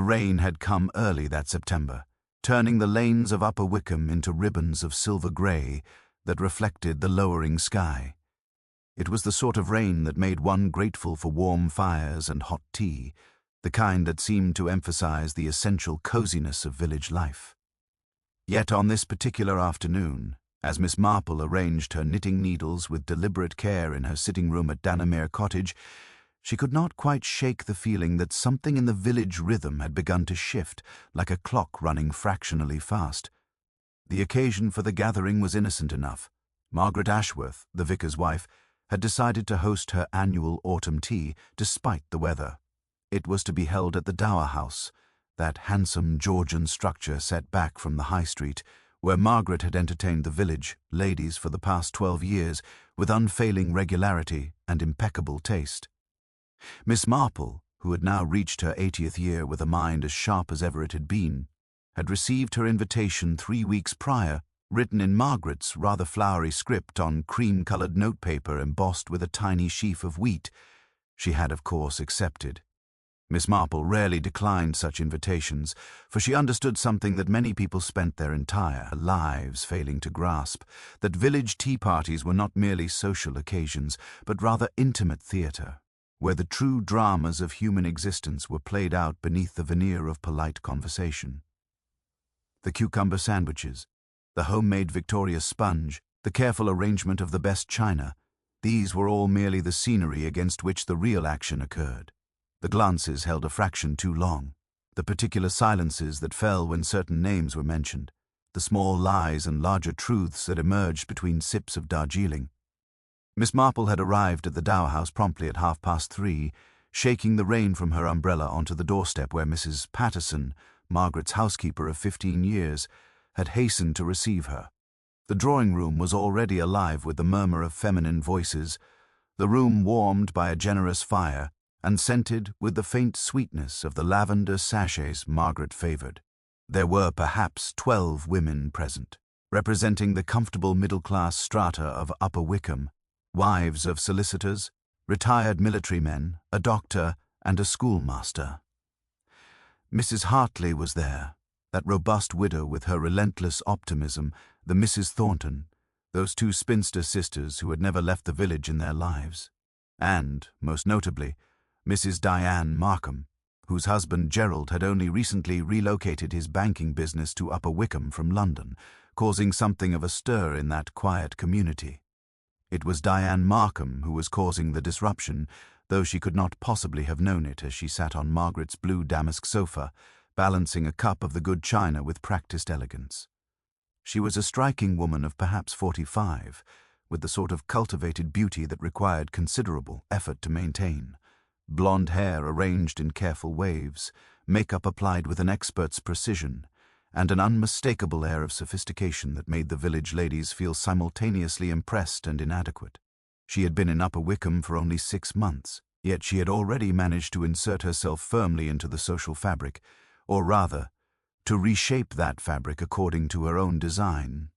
rain had come early that September, turning the lanes of Upper Wickham into ribbons of silver grey that reflected the lowering sky. It was the sort of rain that made one grateful for warm fires and hot tea, the kind that seemed to emphasize the essential coziness of village life. Yet on this particular afternoon, as Miss Marple arranged her knitting needles with deliberate care in her sitting room at Dannemere Cottage, she could not quite shake the feeling that something in the village rhythm had begun to shift, like a clock running fractionally fast. The occasion for the gathering was innocent enough. Margaret Ashworth, the vicar's wife, had decided to host her annual autumn tea, despite the weather. It was to be held at the Dower House, that handsome Georgian structure set back from the High Street, where Margaret had entertained the village ladies for the past 12 years with unfailing regularity and impeccable taste. Miss Marple, who had now reached her 80th year with a mind as sharp as ever it had been, had received her invitation 3 weeks prior, written in Margaret's rather flowery script on cream-coloured notepaper embossed with a tiny sheaf of wheat. She had, of course, accepted. Miss Marple rarely declined such invitations, for she understood something that many people spent their entire lives failing to grasp, that village tea parties were not merely social occasions, but rather intimate theatre, where the true dramas of human existence were played out beneath the veneer of polite conversation. The cucumber sandwiches, the homemade Victoria sponge, the careful arrangement of the best china, these were all merely the scenery against which the real action occurred. The glances held a fraction too long, the particular silences that fell when certain names were mentioned, the small lies and larger truths that emerged between sips of Darjeeling. Miss Marple had arrived at the Dower House promptly at 3:30, shaking the rain from her umbrella onto the doorstep where Mrs. Patterson, Margaret's housekeeper of 15 years, had hastened to receive her. The drawing-room was already alive with the murmur of feminine voices, the room warmed by a generous fire and scented with the faint sweetness of the lavender sachets Margaret favored. There were perhaps 12 women present, representing the comfortable middle-class strata of Upper Wickham, wives of solicitors, retired military men, a doctor, and a schoolmaster. Mrs. Hartley was there, that robust widow with her relentless optimism, the Mrs. Thornton, those two spinster sisters who had never left the village in their lives, and, most notably, Mrs. Diane Markham, whose husband Gerald had only recently relocated his banking business to Upper Wickham from London, causing something of a stir in that quiet community. It was Diane Markham who was causing the disruption, though she could not possibly have known it as she sat on Margaret's blue damask sofa, balancing a cup of the good china with practiced elegance. She was a striking woman of perhaps 45, with the sort of cultivated beauty that required considerable effort to maintain. Blonde hair arranged in careful waves, makeup applied with an expert's precision, and an unmistakable air of sophistication that made the village ladies feel simultaneously impressed and inadequate. She had been in Upper Wickham for only 6 months, yet she had already managed to insert herself firmly into the social fabric, or rather, to reshape that fabric according to her own design.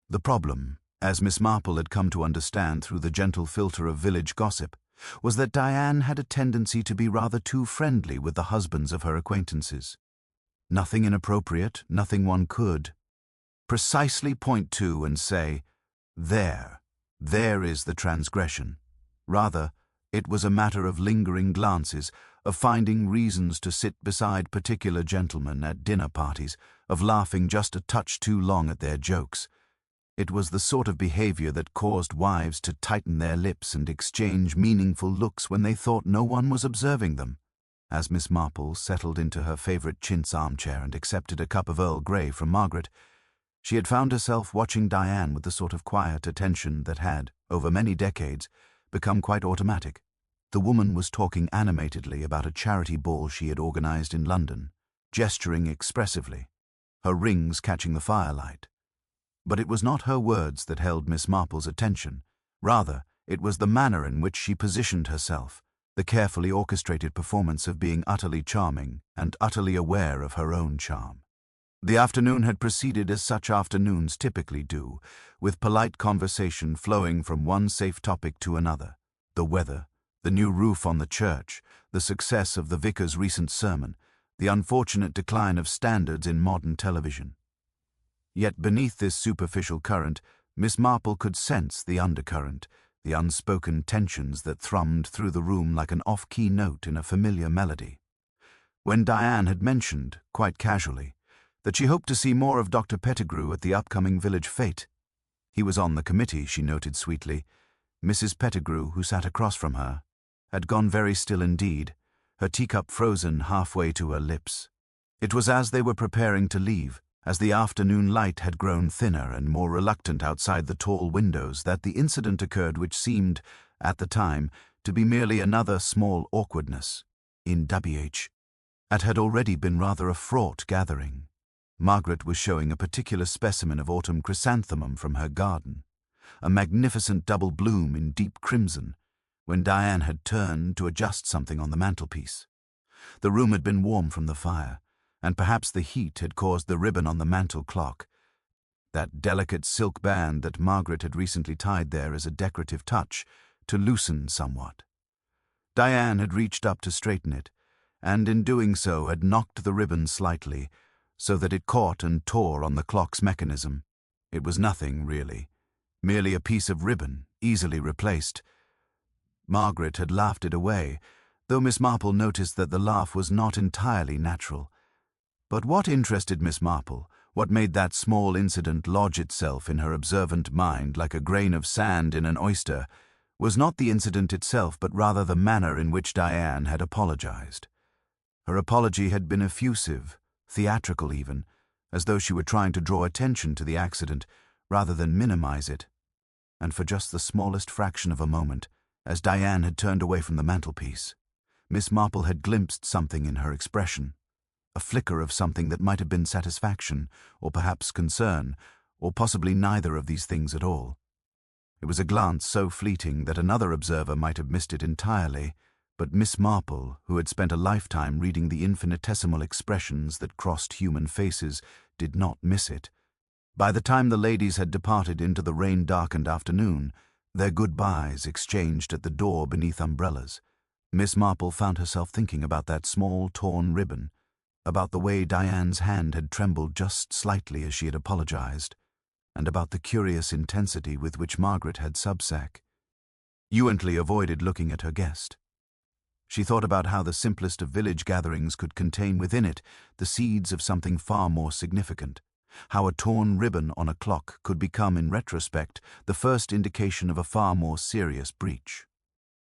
The problem, as Miss Marple had come to understand through the gentle filter of village gossip, was that Diane had a tendency to be rather too friendly with the husbands of her acquaintances. Nothing inappropriate, nothing one could precisely point to and say, there is the transgression. Rather, it was a matter of lingering glances, of finding reasons to sit beside particular gentlemen at dinner parties, of laughing just a touch too long at their jokes. It was the sort of behavior that caused wives to tighten their lips and exchange meaningful looks when they thought no one was observing them. As Miss Marple settled into her favourite chintz armchair and accepted a cup of Earl Grey from Margaret, she had found herself watching Diane with the sort of quiet attention that had, over many decades, become quite automatic. The woman was talking animatedly about a charity ball she had organized in London, gesturing expressively, her rings catching the firelight. But it was not her words that held Miss Marple's attention. Rather, it was the manner in which she positioned herself, the carefully orchestrated performance of being utterly charming and utterly aware of her own charm. The afternoon had proceeded as such afternoons typically do, with polite conversation flowing from one safe topic to another: the weather, the new roof on the church, the success of the vicar's recent sermon, the unfortunate decline of standards in modern television. Yet beneath this superficial current, Miss Marple could sense the undercurrent, the unspoken tensions that thrummed through the room like an off-key note in a familiar melody. When Diane had mentioned, quite casually, that she hoped to see more of Dr. Pettigrew at the upcoming village fete. He was on the committee, she noted sweetly. Mrs. Pettigrew, who sat across from her, had gone very still indeed, her teacup frozen halfway to her lips. It was as they were preparing to leave, as the afternoon light had grown thinner and more reluctant outside the tall windows, that the incident occurred which seemed, at the time, to be merely another small awkwardness in WH. It had already been rather a fraught gathering. Margaret was showing a particular specimen of autumn chrysanthemum from her garden, a magnificent double bloom in deep crimson, when Diane had turned to adjust something on the mantelpiece. The room had been warm from the fire, and perhaps the heat had caused the ribbon on the mantel clock, that delicate silk band that Margaret had recently tied there as a decorative touch, to loosen somewhat. Diane had reached up to straighten it, and in doing so had knocked the ribbon slightly, so that it caught and tore on the clock's mechanism. It was nothing, really, merely a piece of ribbon, easily replaced. Margaret had laughed it away, though Miss Marple noticed that the laugh was not entirely natural. But what interested Miss Marple, what made that small incident lodge itself in her observant mind like a grain of sand in an oyster, was not the incident itself, but rather the manner in which Diane had apologized. Her apology had been effusive, theatrical even, as though she were trying to draw attention to the accident rather than minimize it. And for just the smallest fraction of a moment, as Diane had turned away from the mantelpiece, Miss Marple had glimpsed something in her expression, a flicker of something that might have been satisfaction, or perhaps concern, or possibly neither of these things at all. It was a glance so fleeting that another observer might have missed it entirely, but Miss Marple, who had spent a lifetime reading the infinitesimal expressions that crossed human faces, did not miss it. By the time the ladies had departed into the rain-darkened afternoon, their goodbyes exchanged at the door beneath umbrellas, Miss Marple found herself thinking about that small torn ribbon, about the way Diane's hand had trembled just slightly as she had apologized, and about the curious intensity with which Margaret had subsequently avoided looking at her guest. She thought about how the simplest of village gatherings could contain within it the seeds of something far more significant, how a torn ribbon on a clock could become, in retrospect, the first indication of a far more serious breach.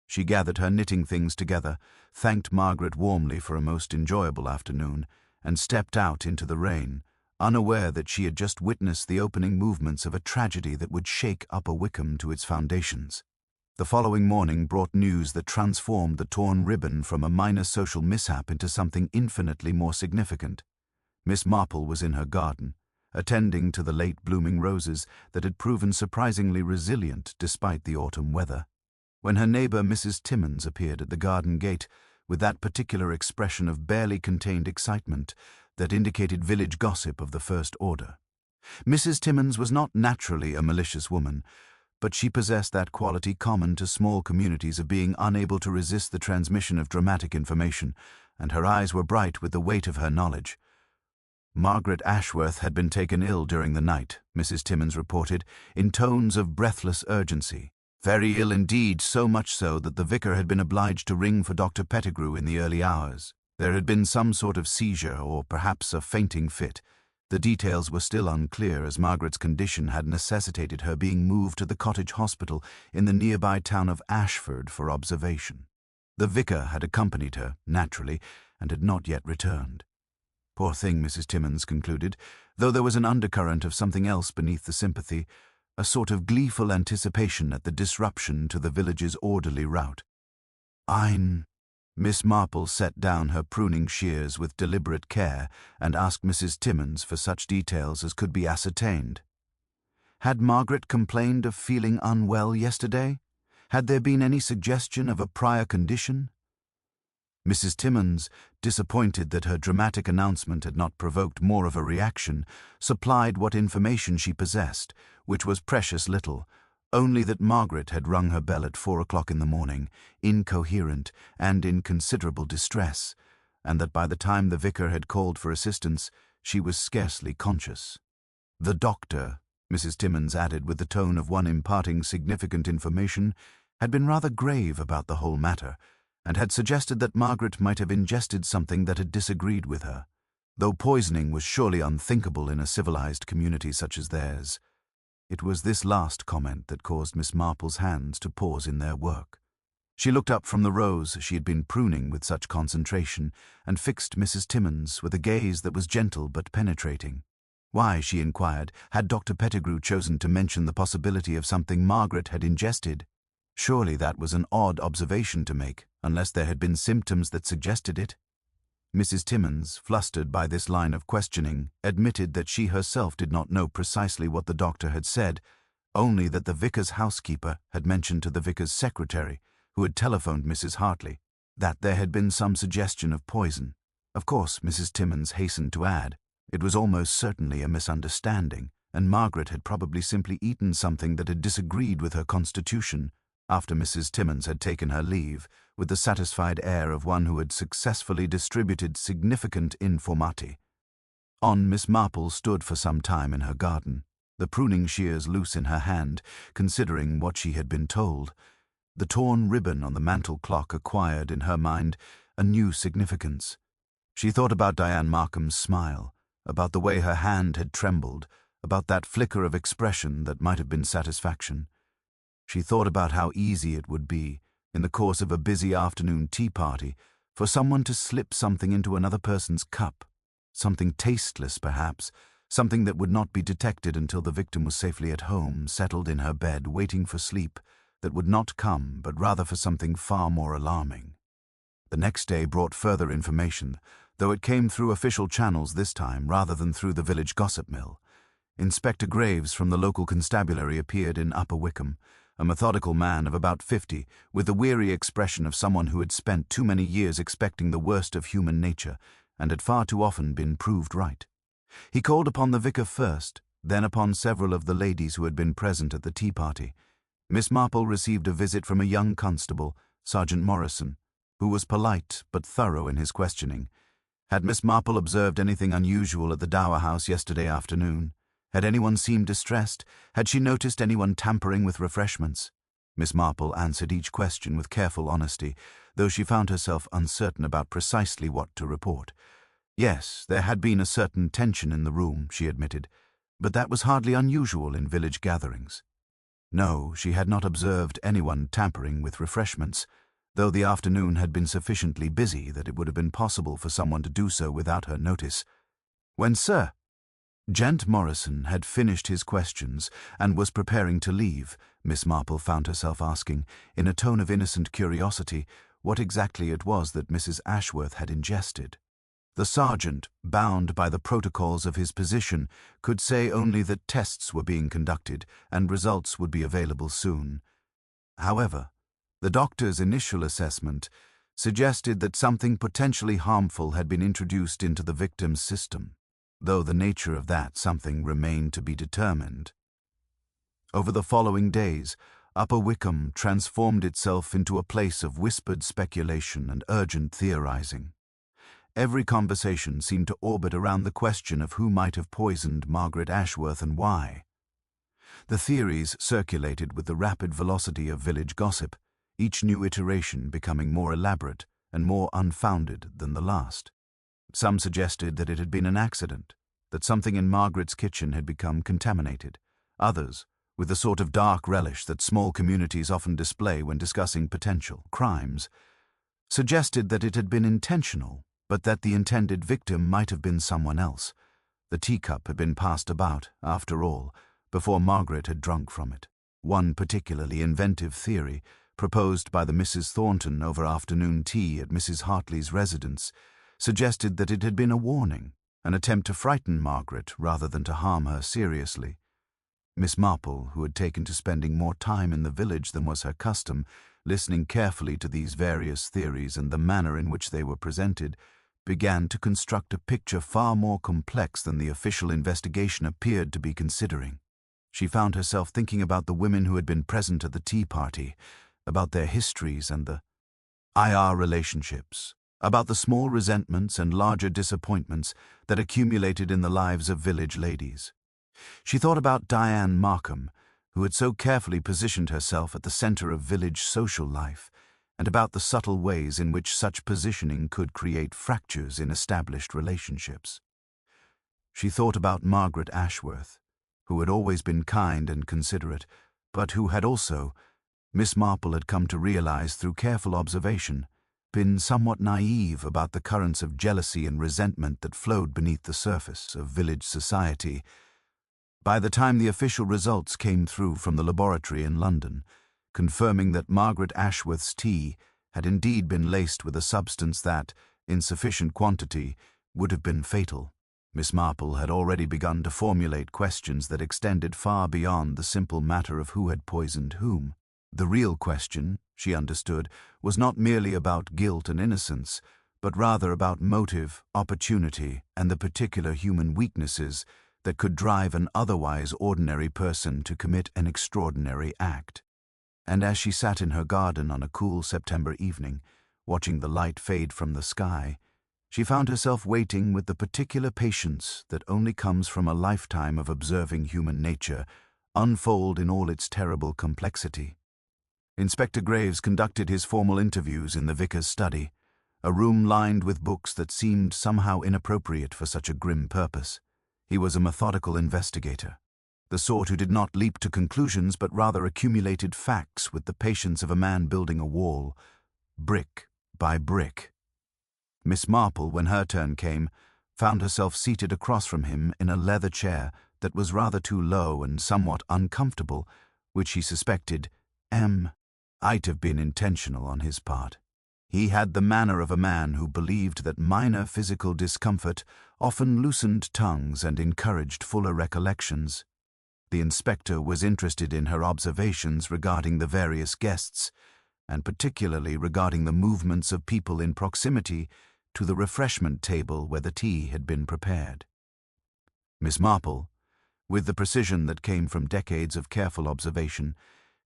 She gathered her knitting things together, thanked Margaret warmly for a most enjoyable afternoon, and stepped out into the rain, unaware that she had just witnessed the opening movements of a tragedy that would shake Upper Wickham to its foundations. The following morning brought news that transformed the torn ribbon from a minor social mishap into something infinitely more significant. Miss Marple was in her garden, attending to the late-blooming roses that had proven surprisingly resilient despite the autumn weather, when her neighbor Mrs. Timmins appeared at the garden gate with that particular expression of barely contained excitement that indicated village gossip of the first order. Mrs. Timmins was not naturally a malicious woman, but she possessed that quality common to small communities of being unable to resist the transmission of dramatic information, and her eyes were bright with the weight of her knowledge. Margaret Ashworth had been taken ill during the night, Mrs. Timmins reported, in tones of breathless urgency. Very ill indeed, so much so that the vicar had been obliged to ring for Dr. Pettigrew in the early hours. There had been some sort of seizure, or perhaps a fainting fit. The details were still unclear, as Margaret's condition had necessitated her being moved to the cottage hospital in the nearby town of Ashford for observation. The vicar had accompanied her, naturally, and had not yet returned. Poor thing, Mrs. Timmins concluded, though there was an undercurrent of something else beneath the sympathy, a sort of gleeful anticipation at the disruption to the village's orderly route. Miss Marple set down her pruning shears with deliberate care and asked Mrs. Timmins for such details as could be ascertained. Had Margaret complained of feeling unwell yesterday? Had there been any suggestion of a prior condition? Mrs. Timmins, disappointed that her dramatic announcement had not provoked more of a reaction, supplied what information she possessed, which was precious little, only that Margaret had rung her bell at 4 o'clock in the morning, incoherent and in considerable distress, and that by the time the vicar had called for assistance, she was scarcely conscious. "The doctor," Mrs. Timmins added with the tone of one imparting significant information, had been rather grave about the whole matter, and had suggested that Margaret might have ingested something that had disagreed with her, though poisoning was surely unthinkable in a civilized community such as theirs. It was this last comment that caused Miss Marple's hands to pause in their work. She looked up from the rose she had been pruning with such concentration and fixed Mrs. Timmins with a gaze that was gentle but penetrating. Why, she inquired, had Dr. Pettigrew chosen to mention the possibility of something Margaret had ingested? Surely that was an odd observation to make, unless there had been symptoms that suggested it. Mrs. Timmins, flustered by this line of questioning, admitted that she herself did not know precisely what the doctor had said, only that the vicar's housekeeper had mentioned to the vicar's secretary, who had telephoned Mrs. Hartley, that there had been some suggestion of poison. Of course, Mrs. Timmins hastened to add, it was almost certainly a misunderstanding, and Margaret had probably simply eaten something that had disagreed with her constitution. After Mrs. Timmins had taken her leave, with the satisfied air of one who had successfully distributed significant informati. Miss Marple stood for some time in her garden, the pruning shears loose in her hand, considering what she had been told. The torn ribbon on the mantel clock acquired, in her mind, a new significance. She thought about Diane Markham's smile, about the way her hand had trembled, about that flicker of expression that might have been satisfaction. She thought about how easy it would be, in the course of a busy afternoon tea party, for someone to slip something into another person's cup, something tasteless perhaps, something that would not be detected until the victim was safely at home, settled in her bed, waiting for sleep, that would not come, but rather for something far more alarming. The next day brought further information, though it came through official channels this time rather than through the village gossip mill. Inspector Graves from the local constabulary appeared in Upper Wickham, a methodical man of about 50, with the weary expression of someone who had spent too many years expecting the worst of human nature, and had far too often been proved right. He called upon the vicar first, then upon several of the ladies who had been present at the tea party. Miss Marple received a visit from a young constable, Sergeant Morrison, who was polite but thorough in his questioning. Had Miss Marple observed anything unusual at the Dower House yesterday afternoon? Had anyone seemed distressed? Had she noticed anyone tampering with refreshments? Miss Marple answered each question with careful honesty, though she found herself uncertain about precisely what to report. Yes, there had been a certain tension in the room, she admitted, but that was hardly unusual in village gatherings. No, she had not observed anyone tampering with refreshments, though the afternoon had been sufficiently busy that it would have been possible for someone to do so without her notice. When Sir Gent Morrison had finished his questions and was preparing to leave, Miss Marple found herself asking, in a tone of innocent curiosity, what exactly it was that Mrs. Ashworth had ingested. The sergeant, bound by the protocols of his position, could say only that tests were being conducted and results would be available soon. However, the doctor's initial assessment suggested that something potentially harmful had been introduced into the victim's system, though the nature of that something remained to be determined. Over the following days, Upper Wickham transformed itself into a place of whispered speculation and urgent theorizing. Every conversation seemed to orbit around the question of who might have poisoned Margaret Ashworth and why. The theories circulated with the rapid velocity of village gossip, each new iteration becoming more elaborate and more unfounded than the last. Some suggested that it had been an accident, that something in Margaret's kitchen had become contaminated. Others, with the sort of dark relish that small communities often display when discussing potential crimes, suggested that it had been intentional, but that the intended victim might have been someone else. The teacup had been passed about, after all, before Margaret had drunk from it. One particularly inventive theory, proposed by the Misses Thornton over afternoon tea at Mrs. Hartley's residence, suggested that it had been a warning, an attempt to frighten Margaret rather than to harm her seriously. Miss Marple, who had taken to spending more time in the village than was her custom, listening carefully to these various theories and the manner in which they were presented, began to construct a picture far more complex than the official investigation appeared to be considering. She found herself thinking about the women who had been present at the tea party, about their histories and the IR relationships, about the small resentments and larger disappointments that accumulated in the lives of village ladies. She thought about Diane Markham, who had so carefully positioned herself at the center of village social life, and about the subtle ways in which such positioning could create fractures in established relationships. She thought about Margaret Ashworth, who had always been kind and considerate, but who had also, Miss Marple had come to realize through careful observation, been somewhat naive about the currents of jealousy and resentment that flowed beneath the surface of village society. By the time the official results came through from the laboratory in London, confirming that Margaret Ashworth's tea had indeed been laced with a substance that, in sufficient quantity, would have been fatal, Miss Marple had already begun to formulate questions that extended far beyond the simple matter of who had poisoned whom. The real question, she understood, was not merely about guilt and innocence, but rather about motive, opportunity, and the particular human weaknesses that could drive an otherwise ordinary person to commit an extraordinary act. And as she sat in her garden on a cool September evening, watching the light fade from the sky, she found herself waiting with the particular patience that only comes from a lifetime of observing human nature unfold in all its terrible complexity. Inspector Graves conducted his formal interviews in the vicar's study, a room lined with books that seemed somehow inappropriate for such a grim purpose. He was a methodical investigator, the sort who did not leap to conclusions but rather accumulated facts with the patience of a man building a wall, brick by brick. Miss Marple, when her turn came, found herself seated across from him in a leather chair that was rather too low and somewhat uncomfortable, which he suspected might have been intentional on his part. He had the manner of a man who believed that minor physical discomfort often loosened tongues and encouraged fuller recollections. The inspector was interested in her observations regarding the various guests, and particularly regarding the movements of people in proximity to the refreshment table where the tea had been prepared. Miss Marple, with the precision that came from decades of careful observation,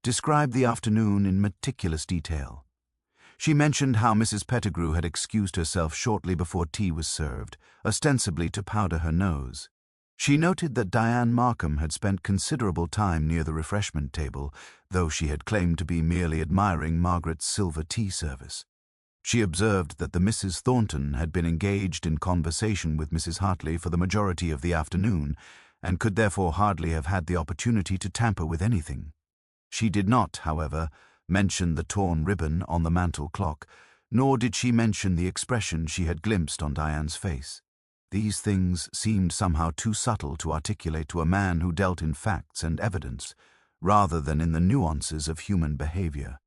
described the afternoon in meticulous detail. She mentioned how Mrs. Pettigrew had excused herself shortly before tea was served, ostensibly to powder her nose. She noted that Diane Markham had spent considerable time near the refreshment table, though she had claimed to be merely admiring Margaret's silver tea service. She observed that the Mrs. Thornton had been engaged in conversation with Mrs. Hartley for the majority of the afternoon, and could therefore hardly have had the opportunity to tamper with anything. She did not, however, mention the torn ribbon on the mantel clock, nor did she mention the expression she had glimpsed on Diane's face. These things seemed somehow too subtle to articulate to a man who dealt in facts and evidence, rather than in the nuances of human behavior.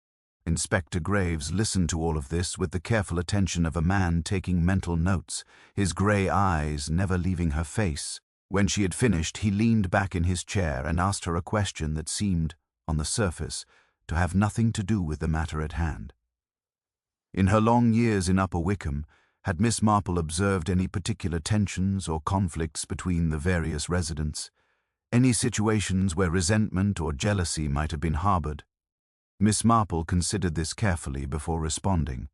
Inspector Graves listened to all of this with the careful attention of a man taking mental notes, his grey eyes never leaving her face. When she had finished, he leaned back in his chair and asked her a question that seemed, on the surface, to have nothing to do with the matter at hand. In her long years in Upper Wickham, had Miss Marple observed any particular tensions or conflicts between the various residents, any situations where resentment or jealousy might have been harboured? Miss Marple considered this carefully before responding.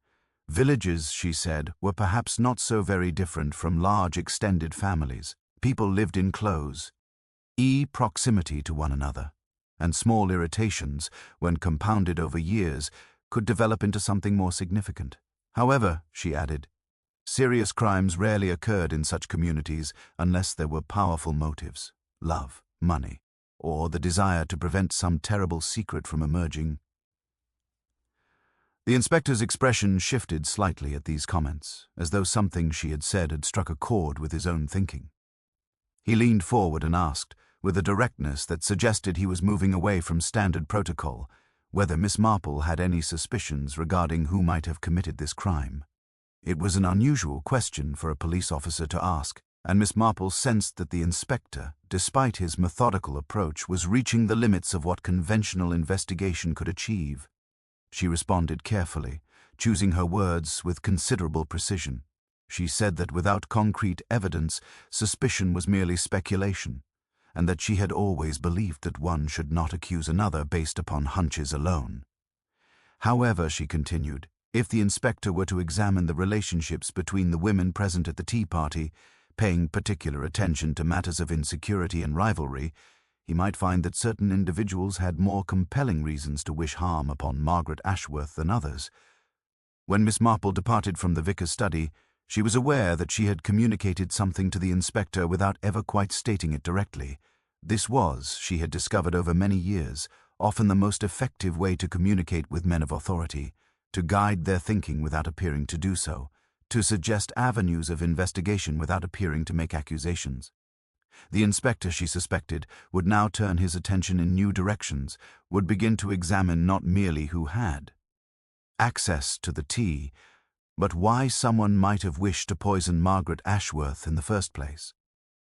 Villages, she said, were perhaps not so very different from large extended families. People lived in close proximity to one another, and small irritations, when compounded over years, could develop into something more significant. However, she added, serious crimes rarely occurred in such communities unless there were powerful motives, love, money, or the desire to prevent some terrible secret from emerging. The inspector's expression shifted slightly at these comments, as though something she had said had struck a chord with his own thinking. He leaned forward and asked, with a directness that suggested he was moving away from standard protocol, whether Miss Marple had any suspicions regarding who might have committed this crime. It was an unusual question for a police officer to ask, and Miss Marple sensed that the inspector, despite his methodical approach, was reaching the limits of what conventional investigation could achieve. She responded carefully, choosing her words with considerable precision. She said that without concrete evidence, suspicion was merely speculation, and that she had always believed that one should not accuse another based upon hunches alone. However, she continued, If the inspector were to examine the relationships between the women present at the tea party, paying particular attention to matters of insecurity and rivalry, he might find that certain individuals had more compelling reasons to wish harm upon Margaret Ashworth than others. When Miss Marple departed from the vicar's study, she was aware that she had communicated something to the inspector without ever quite stating it directly. This was, she had discovered over many years, often the most effective way to communicate with men of authority, to guide their thinking without appearing to do so, to suggest avenues of investigation without appearing to make accusations. The inspector, she suspected, would now turn his attention in new directions, would begin to examine not merely who had access to the tea, but why someone might have wished to poison Margaret Ashworth in the first place.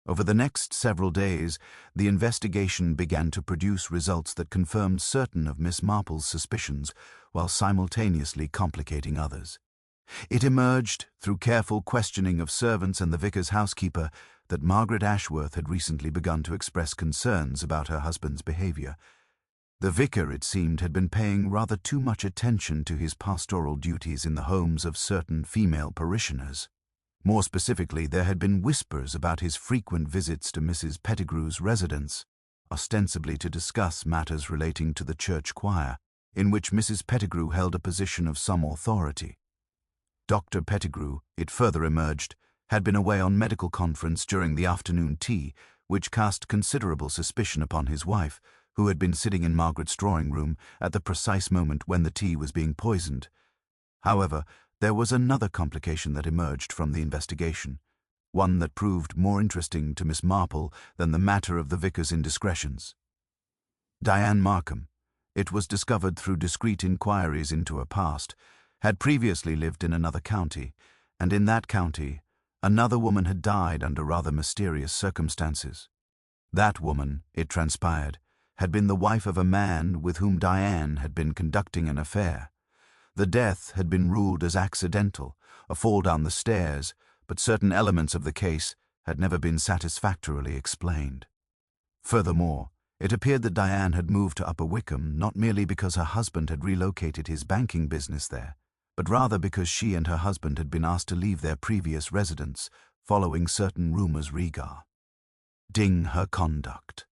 Over the next several days, the investigation began to produce results that confirmed certain of Miss Marple's suspicions, while simultaneously complicating others. It emerged, through careful questioning of servants and the vicar's housekeeper, that Margaret Ashworth had recently begun to express concerns about her husband's behavior. The vicar, it seemed, had been paying rather too much attention to his pastoral duties in the homes of certain female parishioners. More specifically, there had been whispers about his frequent visits to Mrs. Pettigrew's residence, ostensibly to discuss matters relating to the church choir, in which Mrs. Pettigrew held a position of some authority. Dr. Pettigrew, it further emerged, had been away on medical conference during the afternoon tea, which cast considerable suspicion upon his wife, who had been sitting in Margaret's drawing-room at the precise moment when the tea was being poisoned. However, there was another complication that emerged from the investigation, one that proved more interesting to Miss Marple than the matter of the vicar's indiscretions. Diane Markham, it was discovered through discreet inquiries into her past, had previously lived in another county, and in that county, another woman had died under rather mysterious circumstances. That woman, it transpired, had been the wife of a man with whom Diane had been conducting an affair. The death had been ruled as accidental, a fall down the stairs, but certain elements of the case had never been satisfactorily explained. Furthermore, it appeared that Diane had moved to Upper Wickham not merely because her husband had relocated his banking business there, but rather because she and her husband had been asked to leave their previous residence following certain rumors regarding her conduct.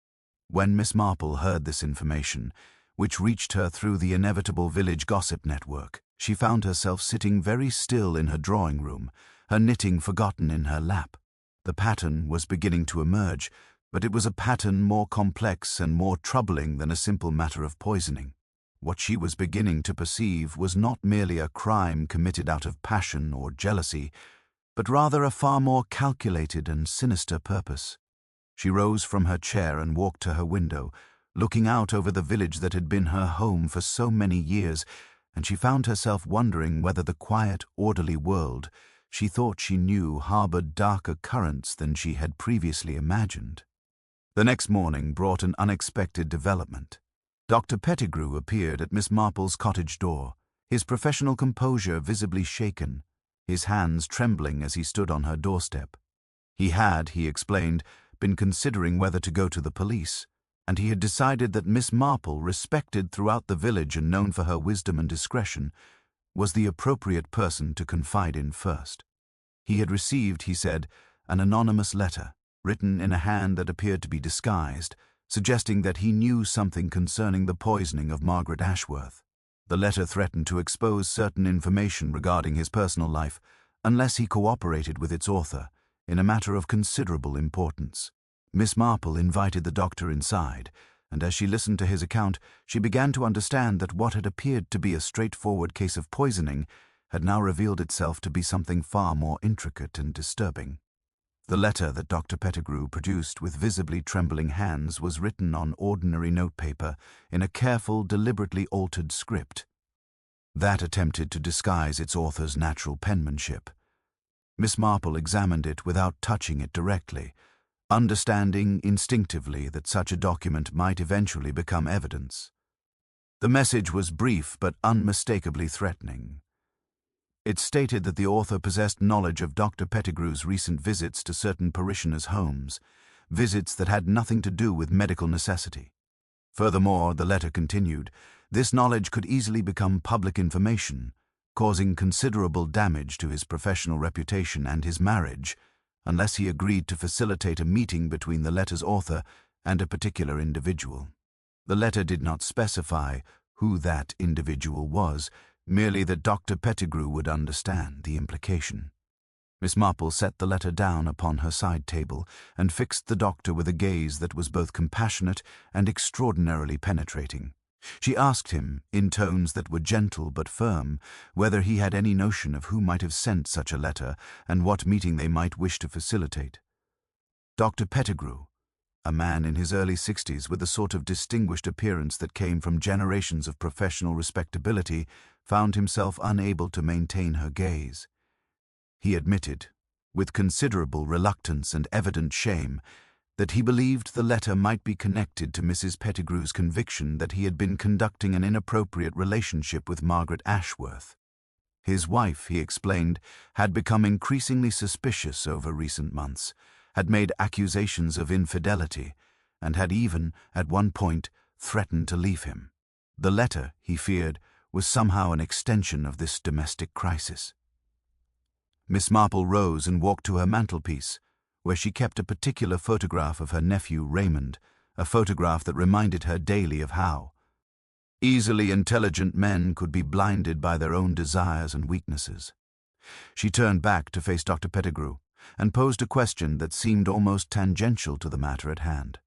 When Miss Marple heard this information, which reached her through the inevitable village gossip network, she found herself sitting very still in her drawing-room, her knitting forgotten in her lap. The pattern was beginning to emerge, but it was a pattern more complex and more troubling than a simple matter of poisoning. What she was beginning to perceive was not merely a crime committed out of passion or jealousy, but rather a far more calculated and sinister purpose. She rose from her chair and walked to her window, looking out over the village that had been her home for so many years, and she found herself wondering whether the quiet, orderly world she thought she knew harbored darker currents than she had previously imagined. The next morning brought an unexpected development. Dr. Pettigrew appeared at Miss Marple's cottage door, his professional composure visibly shaken, his hands trembling as he stood on her doorstep. He had, he explained, been considering whether to go to the police, and he had decided that Miss Marple, respected throughout the village and known for her wisdom and discretion, was the appropriate person to confide in first. He had received, he said, an anonymous letter, written in a hand that appeared to be disguised, suggesting that he knew something concerning the poisoning of Margaret Ashworth. The letter threatened to expose certain information regarding his personal life unless he cooperated with its author in a matter of considerable importance. Miss Marple invited the doctor inside, and as she listened to his account, she began to understand that what had appeared to be a straightforward case of poisoning had now revealed itself to be something far more intricate and disturbing. The letter that Dr. Pettigrew produced with visibly trembling hands was written on ordinary notepaper in a careful, deliberately altered script. That attempted to disguise its author's natural penmanship. Miss Marple examined it without touching it directly, understanding instinctively that such a document might eventually become evidence. The message was brief but unmistakably threatening. It stated that the author possessed knowledge of Dr. Pettigrew's recent visits to certain parishioners' homes, visits that had nothing to do with medical necessity. Furthermore, the letter continued, this knowledge could easily become public information, causing considerable damage to his professional reputation and his marriage, unless he agreed to facilitate a meeting between the letter's author and a particular individual. The letter did not specify who that individual was, merely that Dr. Pettigrew would understand the implication. Miss Marple set the letter down upon her side table and fixed the doctor with a gaze that was both compassionate and extraordinarily penetrating. She asked him, in tones that were gentle but firm, whether he had any notion of who might have sent such a letter and what meeting they might wish to facilitate. Dr. Pettigrew, a man in his early 60s with a sort of distinguished appearance that came from generations of professional respectability, found himself unable to maintain her gaze. He admitted, with considerable reluctance and evident shame, that he believed the letter might be connected to Mrs. Pettigrew's conviction that he had been conducting an inappropriate relationship with Margaret Ashworth. His wife, he explained, had become increasingly suspicious over recent months, had made accusations of infidelity, and had even, at one point, threatened to leave him. The letter, he feared, was somehow an extension of this domestic crisis. Miss Marple rose and walked to her mantelpiece, where she kept a particular photograph of her nephew Raymond, a photograph that reminded her daily of how easily intelligent men could be blinded by their own desires and weaknesses. She turned back to face Dr. Pettigrew and posed a question that seemed almost tangential to the matter at hand.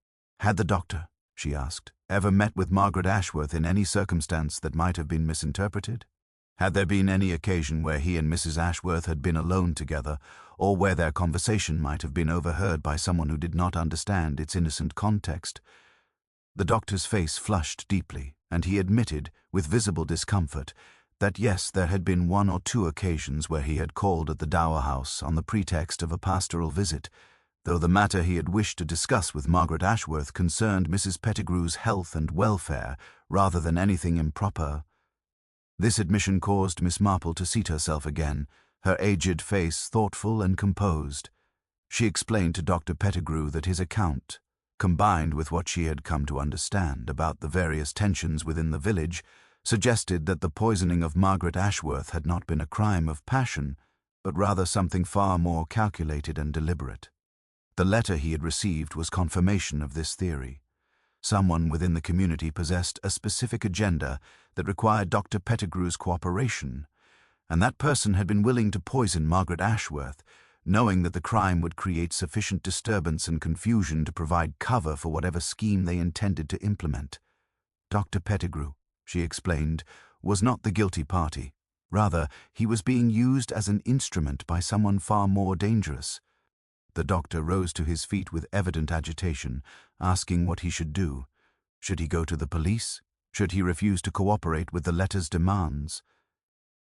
Had the doctor, she asked, ever met with Margaret Ashworth in any circumstance that might have been misinterpreted? Had there been any occasion where he and Mrs. Ashworth had been alone together, or where their conversation might have been overheard by someone who did not understand its innocent context? The doctor's face flushed deeply, and he admitted, with visible discomfort, that yes, there had been 1 or 2 occasions where he had called at the Dower House on the pretext of a pastoral visit, though the matter he had wished to discuss with Margaret Ashworth concerned Mrs. Pettigrew's health and welfare rather than anything improper. This admission caused Miss Marple to seat herself again, her aged face thoughtful and composed. She explained to Dr. Pettigrew that his account, combined with what she had come to understand about the various tensions within the village, suggested that the poisoning of Margaret Ashworth had not been a crime of passion, but rather something far more calculated and deliberate. The letter he had received was confirmation of this theory. Someone within the community possessed a specific agenda that required Dr. Pettigrew's cooperation, and that person had been willing to poison Margaret Ashworth, knowing that the crime would create sufficient disturbance and confusion to provide cover for whatever scheme they intended to implement. Dr. Pettigrew, she explained, was not the guilty party. Rather, he was being used as an instrument by someone far more dangerous. The doctor rose to his feet with evident agitation, asking what he should do. Should he go to the police? Should he refuse to cooperate with the letter's demands?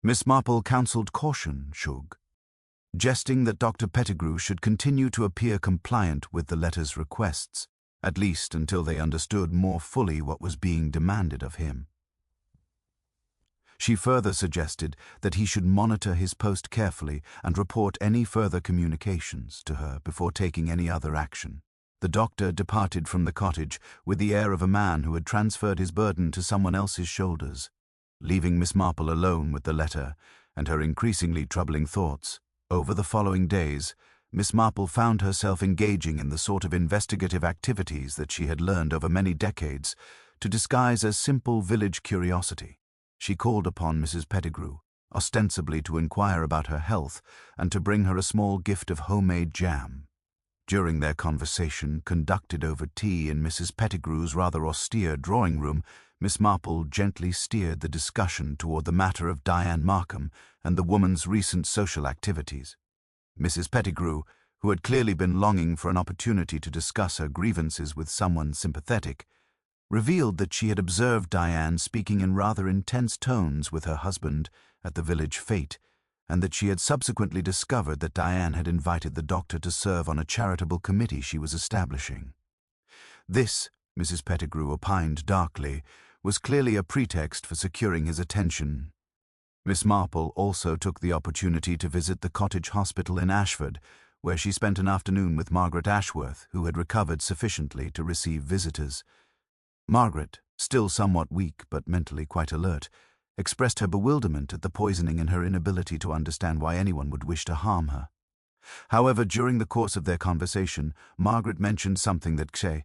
Miss Marple counselled caution, Shug, jesting that Dr. Pettigrew should continue to appear compliant with the letter's requests, at least until they understood more fully what was being demanded of him. She further suggested that he should monitor his post carefully and report any further communications to her before taking any other action. The doctor departed from the cottage with the air of a man who had transferred his burden to someone else's shoulders, leaving Miss Marple alone with the letter and her increasingly troubling thoughts. Over the following days, Miss Marple found herself engaging in the sort of investigative activities that she had learned over many decades to disguise as simple village curiosity. She called upon Mrs. Pettigrew, ostensibly to inquire about her health and to bring her a small gift of homemade jam. During their conversation, conducted over tea in Mrs. Pettigrew's rather austere drawing-room, Miss Marple gently steered the discussion toward the matter of Diane Markham and the woman's recent social activities. Mrs. Pettigrew, who had clearly been longing for an opportunity to discuss her grievances with someone sympathetic, revealed that she had observed Diane speaking in rather intense tones with her husband at the village fete, and that she had subsequently discovered that Diane had invited the doctor to serve on a charitable committee she was establishing. This, Mrs. Pettigrew opined darkly, was clearly a pretext for securing his attention. Miss Marple also took the opportunity to visit the cottage hospital in Ashford, where she spent an afternoon with Margaret Ashworth, who had recovered sufficiently to receive visitors. Margaret, still somewhat weak but mentally quite alert, expressed her bewilderment at the poisoning and her inability to understand why anyone would wish to harm her. However, during the course of their conversation, Margaret mentioned something that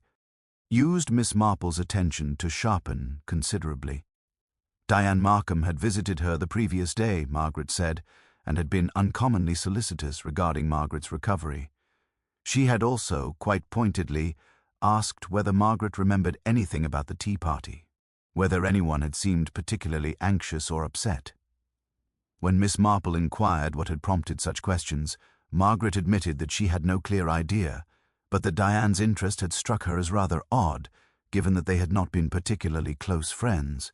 used Miss Marple's attention to sharpen considerably. Diane Markham had visited her the previous day, Margaret said, and had been uncommonly solicitous regarding Margaret's recovery. She had also, quite pointedly, asked whether Margaret remembered anything about the tea party, whether anyone had seemed particularly anxious or upset. When Miss Marple inquired what had prompted such questions, Margaret admitted that she had no clear idea, but that Diane's interest had struck her as rather odd, given that they had not been particularly close friends.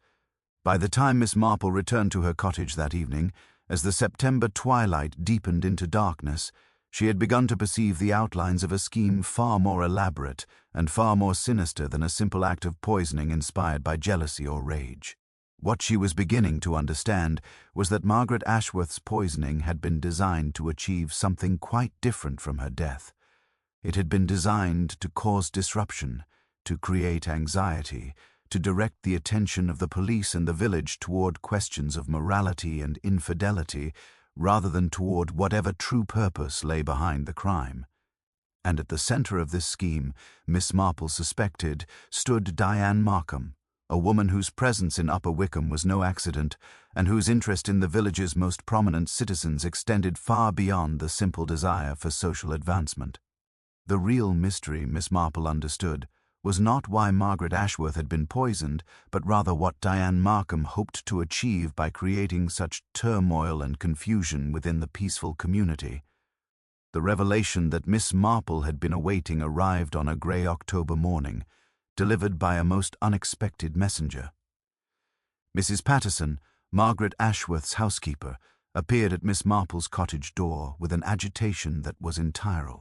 By the time Miss Marple returned to her cottage that evening, as the September twilight deepened into darkness, she had begun to perceive the outlines of a scheme far more elaborate and far more sinister than a simple act of poisoning inspired by jealousy or rage. What she was beginning to understand was that Margaret Ashworth's poisoning had been designed to achieve something quite different from her death. It had been designed to cause disruption, to create anxiety, to direct the attention of the police and the village toward questions of morality and infidelity, rather than toward whatever true purpose lay behind the crime. And at the center of this scheme, Miss Marple suspected, stood Diane Markham, a woman whose presence in Upper Wickham was no accident, and whose interest in the village's most prominent citizens extended far beyond the simple desire for social advancement. The real mystery, Miss Marple understood, was not why Margaret Ashworth had been poisoned, but rather what Diane Markham hoped to achieve by creating such turmoil and confusion within the peaceful community. The revelation that Miss Marple had been awaiting arrived on a grey October morning, delivered by a most unexpected messenger. Mrs. Patterson, Margaret Ashworth's housekeeper, appeared at Miss Marple's cottage door with an agitation that was entire.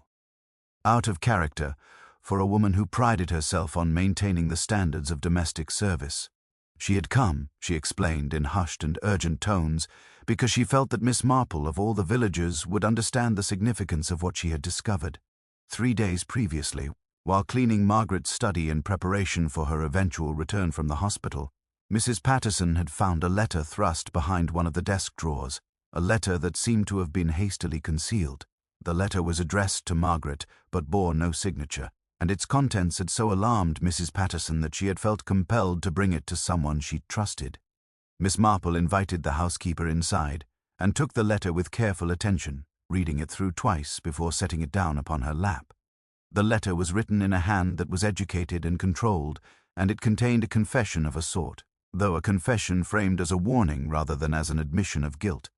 Out of character for a woman who prided herself on maintaining the standards of domestic service. She had come, she explained in hushed and urgent tones, because she felt that Miss Marple, of all the villagers, would understand the significance of what she had discovered. 3 days previously, while cleaning Margaret's study in preparation for her eventual return from the hospital, Mrs. Patterson had found a letter thrust behind one of the desk drawers, a letter that seemed to have been hastily concealed. The letter was addressed to Margaret, but bore no signature, and its contents had so alarmed Mrs. Patterson that she had felt compelled to bring it to someone she trusted. Miss Marple invited the housekeeper inside, and took the letter with careful attention, reading it through twice before setting it down upon her lap. The letter was written in a hand that was educated and controlled, and it contained a confession of a sort, though a confession framed as a warning rather than as an admission of guilt.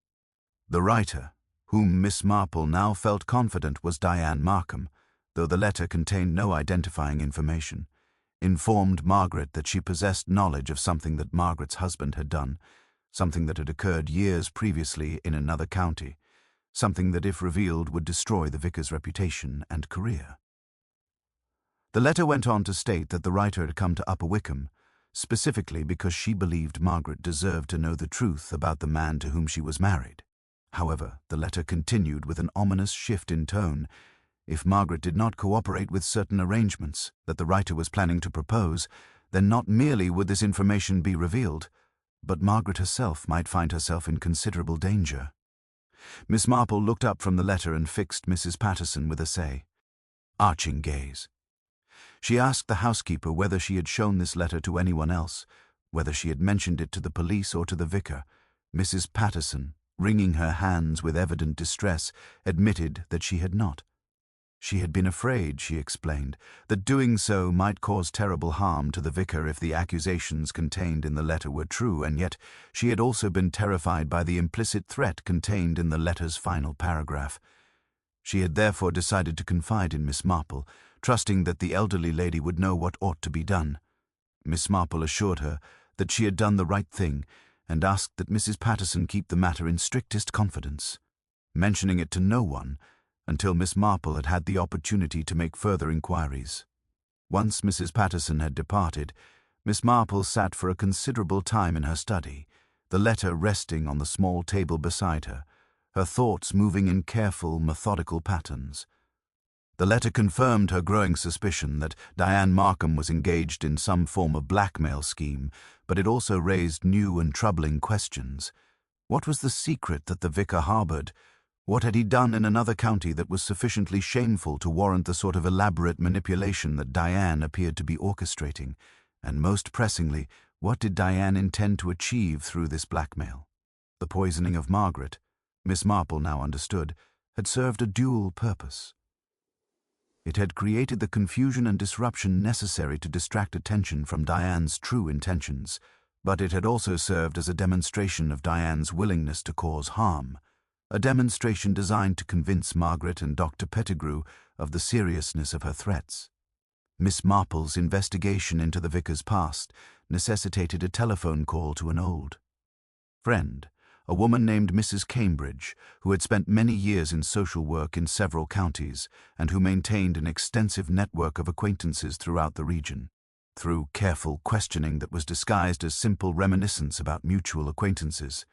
The writer, whom Miss Marple now felt confident was Diane Markham, though the letter contained no identifying information, informed Margaret that she possessed knowledge of something that Margaret's husband had done, something that had occurred years previously in another county, something that, if revealed, would destroy the vicar's reputation and career. The letter went on to state that the writer had come to Upper Wickham, specifically because she believed Margaret deserved to know the truth about the man to whom she was married. However, the letter continued with an ominous shift in tone. If Margaret did not cooperate with certain arrangements that the writer was planning to propose, then not merely would this information be revealed, but Margaret herself might find herself in considerable danger. Miss Marple looked up from the letter and fixed Mrs. Patterson with a arching gaze. She asked the housekeeper whether she had shown this letter to anyone else, whether she had mentioned it to the police or to the vicar. Mrs. Patterson, wringing her hands with evident distress, admitted that she had not. She had been afraid, she explained, that doing so might cause terrible harm to the vicar if the accusations contained in the letter were true, and yet she had also been terrified by the implicit threat contained in the letter's final paragraph. She had therefore decided to confide in Miss Marple, trusting that the elderly lady would know what ought to be done. Miss Marple assured her that she had done the right thing, and asked that Mrs. Patterson keep the matter in strictest confidence, mentioning it to no one until Miss Marple had had the opportunity to make further inquiries. Once Mrs. Patterson had departed, Miss Marple sat for a considerable time in her study, the letter resting on the small table beside her, her thoughts moving in careful, methodical patterns. The letter confirmed her growing suspicion that Diane Markham was engaged in some form of blackmail scheme, but it also raised new and troubling questions. What was the secret that the vicar harbored? What had he done in another county that was sufficiently shameful to warrant the sort of elaborate manipulation that Diane appeared to be orchestrating? And most pressingly, what did Diane intend to achieve through this blackmail? The poisoning of Margaret, Miss Marple now understood, had served a dual purpose. It had created the confusion and disruption necessary to distract attention from Diane's true intentions, but it had also served as a demonstration of Diane's willingness to cause harm, a demonstration designed to convince Margaret and Dr. Pettigrew of the seriousness of her threats. Miss Marple's investigation into the vicar's past necessitated a telephone call to an old friend, a woman named Mrs. Cambridge, who had spent many years in social work in several counties and who maintained an extensive network of acquaintances throughout the region. Through careful questioning that was disguised as simple reminiscence about mutual acquaintances,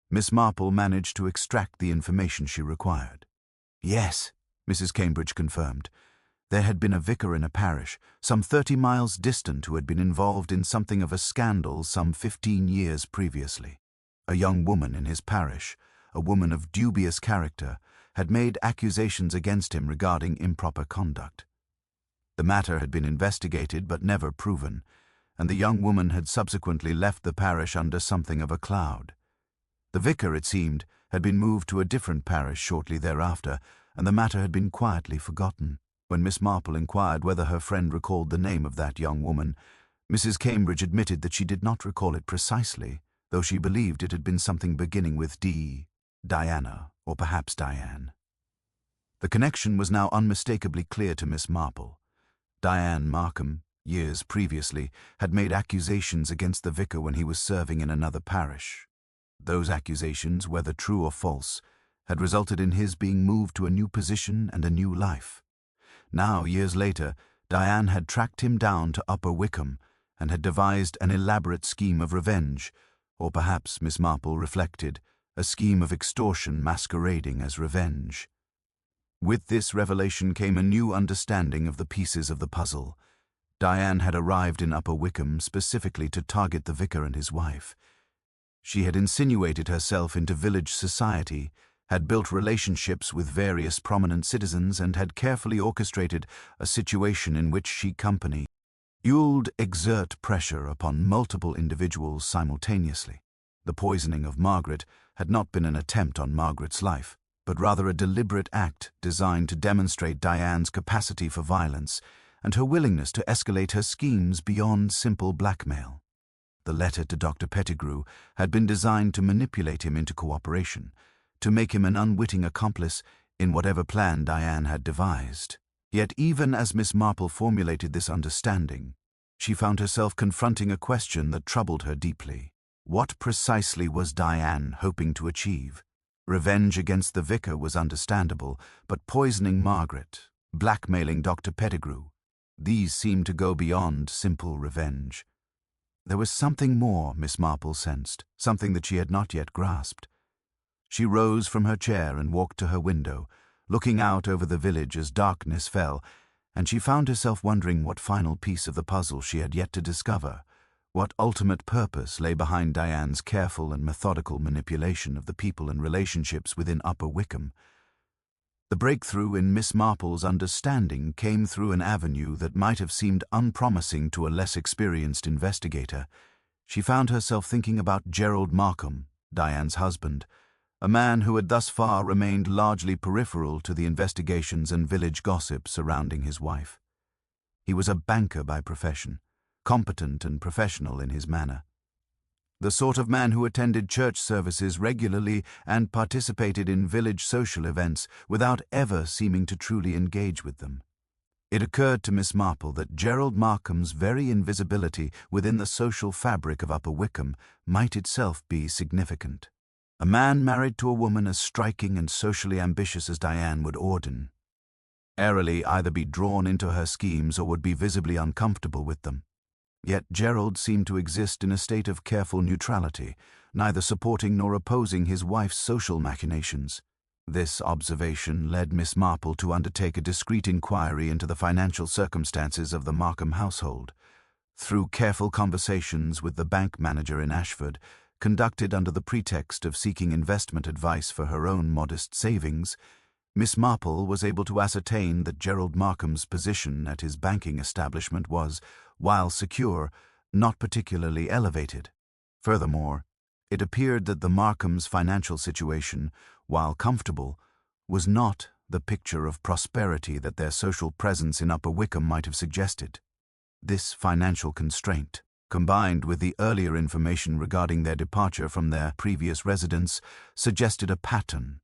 Miss Marple managed to extract the information she required. Yes, Mrs. Cambridge confirmed. There had been a vicar in a parish, some 30 miles distant, who had been involved in something of a scandal some 15 years previously. A young woman in his parish, a woman of dubious character, had made accusations against him regarding improper conduct. The matter had been investigated but never proven, and the young woman had subsequently left the parish under something of a cloud. The vicar, it seemed, had been moved to a different parish shortly thereafter, and the matter had been quietly forgotten. When Miss Marple inquired whether her friend recalled the name of that young woman, Mrs. Cambridge admitted that she did not recall it precisely, though she believed it had been something beginning with D, Diana, or perhaps Diane. The connection was now unmistakably clear to Miss Marple. Diane Markham, years previously, had made accusations against the vicar when he was serving in another parish. Those accusations, whether true or false, had resulted in his being moved to a new position and a new life. Now, years later, Diane had tracked him down to Upper Wickham and had devised an elaborate scheme of revenge, or perhaps, Miss Marple reflected, a scheme of extortion masquerading as revenge. With this revelation came a new understanding of the pieces of the puzzle. Diane had arrived in Upper Wickham specifically to target the vicar and his wife. She had insinuated herself into village society, had built relationships with various prominent citizens, and had carefully orchestrated a situation in which she company would exert pressure upon multiple individuals simultaneously. The poisoning of Margaret had not been an attempt on Margaret's life, but rather a deliberate act designed to demonstrate Diane's capacity for violence and her willingness to escalate her schemes beyond simple blackmail. The letter to Dr. Pettigrew had been designed to manipulate him into cooperation, to make him an unwitting accomplice in whatever plan Diane had devised. Yet even as Miss Marple formulated this understanding, she found herself confronting a question that troubled her deeply. What precisely was Diane hoping to achieve? Revenge against the vicar was understandable, but poisoning Margaret, blackmailing Dr. Pettigrew, these seemed to go beyond simple revenge. There was something more, Miss Marple sensed, something that she had not yet grasped. She rose from her chair and walked to her window, looking out over the village as darkness fell, and she found herself wondering what final piece of the puzzle she had yet to discover, what ultimate purpose lay behind Diane's careful and methodical manipulation of the people and relationships within Upper Wickham. The breakthrough in Miss Marple's understanding came through an avenue that might have seemed unpromising to a less experienced investigator. She found herself thinking about Gerald Markham, Diane's husband, a man who had thus far remained largely peripheral to the investigations and village gossip surrounding his wife. He was a banker by profession, competent and professional in his manner. The sort of man who attended church services regularly and participated in village social events without ever seeming to truly engage with them. It occurred to Miss Marple that Gerald Markham's very invisibility within the social fabric of Upper Wickham might itself be significant. A man married to a woman as striking and socially ambitious as Diane would ordinarily either be drawn into her schemes or would be visibly uncomfortable with them. Yet Gerald seemed to exist in a state of careful neutrality, neither supporting nor opposing his wife's social machinations. This observation led Miss Marple to undertake a discreet inquiry into the financial circumstances of the Markham household. Through careful conversations with the bank manager in Ashford, conducted under the pretext of seeking investment advice for her own modest savings, Miss Marple was able to ascertain that Gerald Markham's position at his banking establishment was, while secure, not particularly elevated. Furthermore, it appeared that the Markhams' financial situation, while comfortable, was not the picture of prosperity that their social presence in Upper Wickham might have suggested. This financial constraint, combined with the earlier information regarding their departure from their previous residence, suggested a pattern.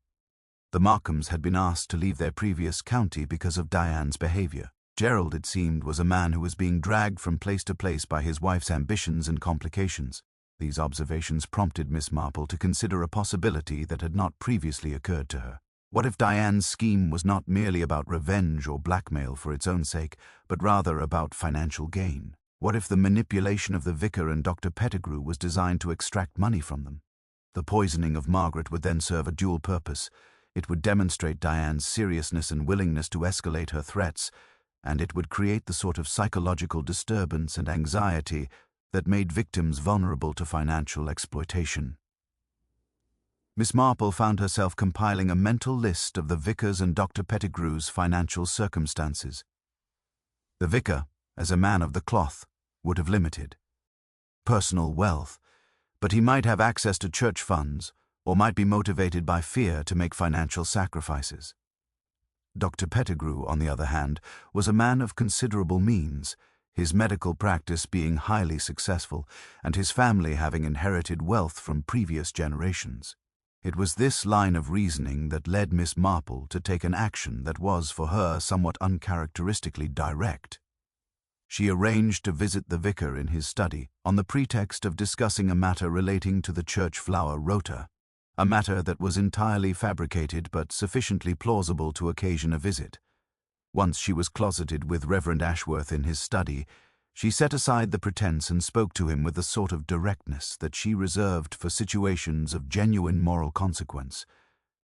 The Markhams had been asked to leave their previous county because of Diane's behavior. Gerald, it seemed, was a man who was being dragged from place to place by his wife's ambitions and complications. These observations prompted Miss Marple to consider a possibility that had not previously occurred to her. What if Diane's scheme was not merely about revenge or blackmail for its own sake, but rather about financial gain? What if the manipulation of the vicar and Dr. Pettigrew was designed to extract money from them? The poisoning of Margaret would then serve a dual purpose. It would demonstrate Diane's seriousness and willingness to escalate her threats, and it would create the sort of psychological disturbance and anxiety that made victims vulnerable to financial exploitation. Miss Marple found herself compiling a mental list of the vicar's and Dr. Pettigrew's financial circumstances. The vicar, as a man of the cloth, would have limited personal wealth, but he might have access to church funds or might be motivated by fear to make financial sacrifices. Dr. Pettigrew, on the other hand, was a man of considerable means, his medical practice being highly successful and his family having inherited wealth from previous generations. It was this line of reasoning that led Miss Marple to take an action that was, for her, somewhat uncharacteristically direct. She arranged to visit the vicar in his study on the pretext of discussing a matter relating to the church flower rota, a matter that was entirely fabricated but sufficiently plausible to occasion a visit. Once she was closeted with Reverend Ashworth in his study, she set aside the pretense and spoke to him with the sort of directness that she reserved for situations of genuine moral consequence.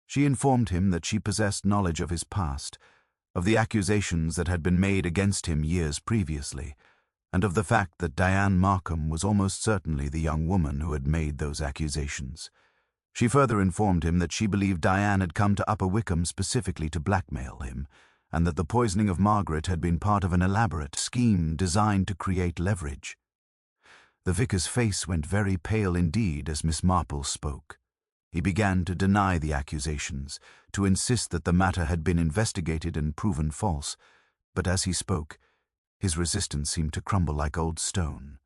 She informed him that she possessed knowledge of his past, of the accusations that had been made against him years previously, and of the fact that Diane Markham was almost certainly the young woman who had made those accusations. She further informed him that she believed Diane had come to Upper Wickham specifically to blackmail him, and that the poisoning of Margaret had been part of an elaborate scheme designed to create leverage. The vicar's face went very pale indeed as Miss Marple spoke. He began to deny the accusations, to insist that the matter had been investigated and proven false, but as he spoke, his resistance seemed to crumble like old stone.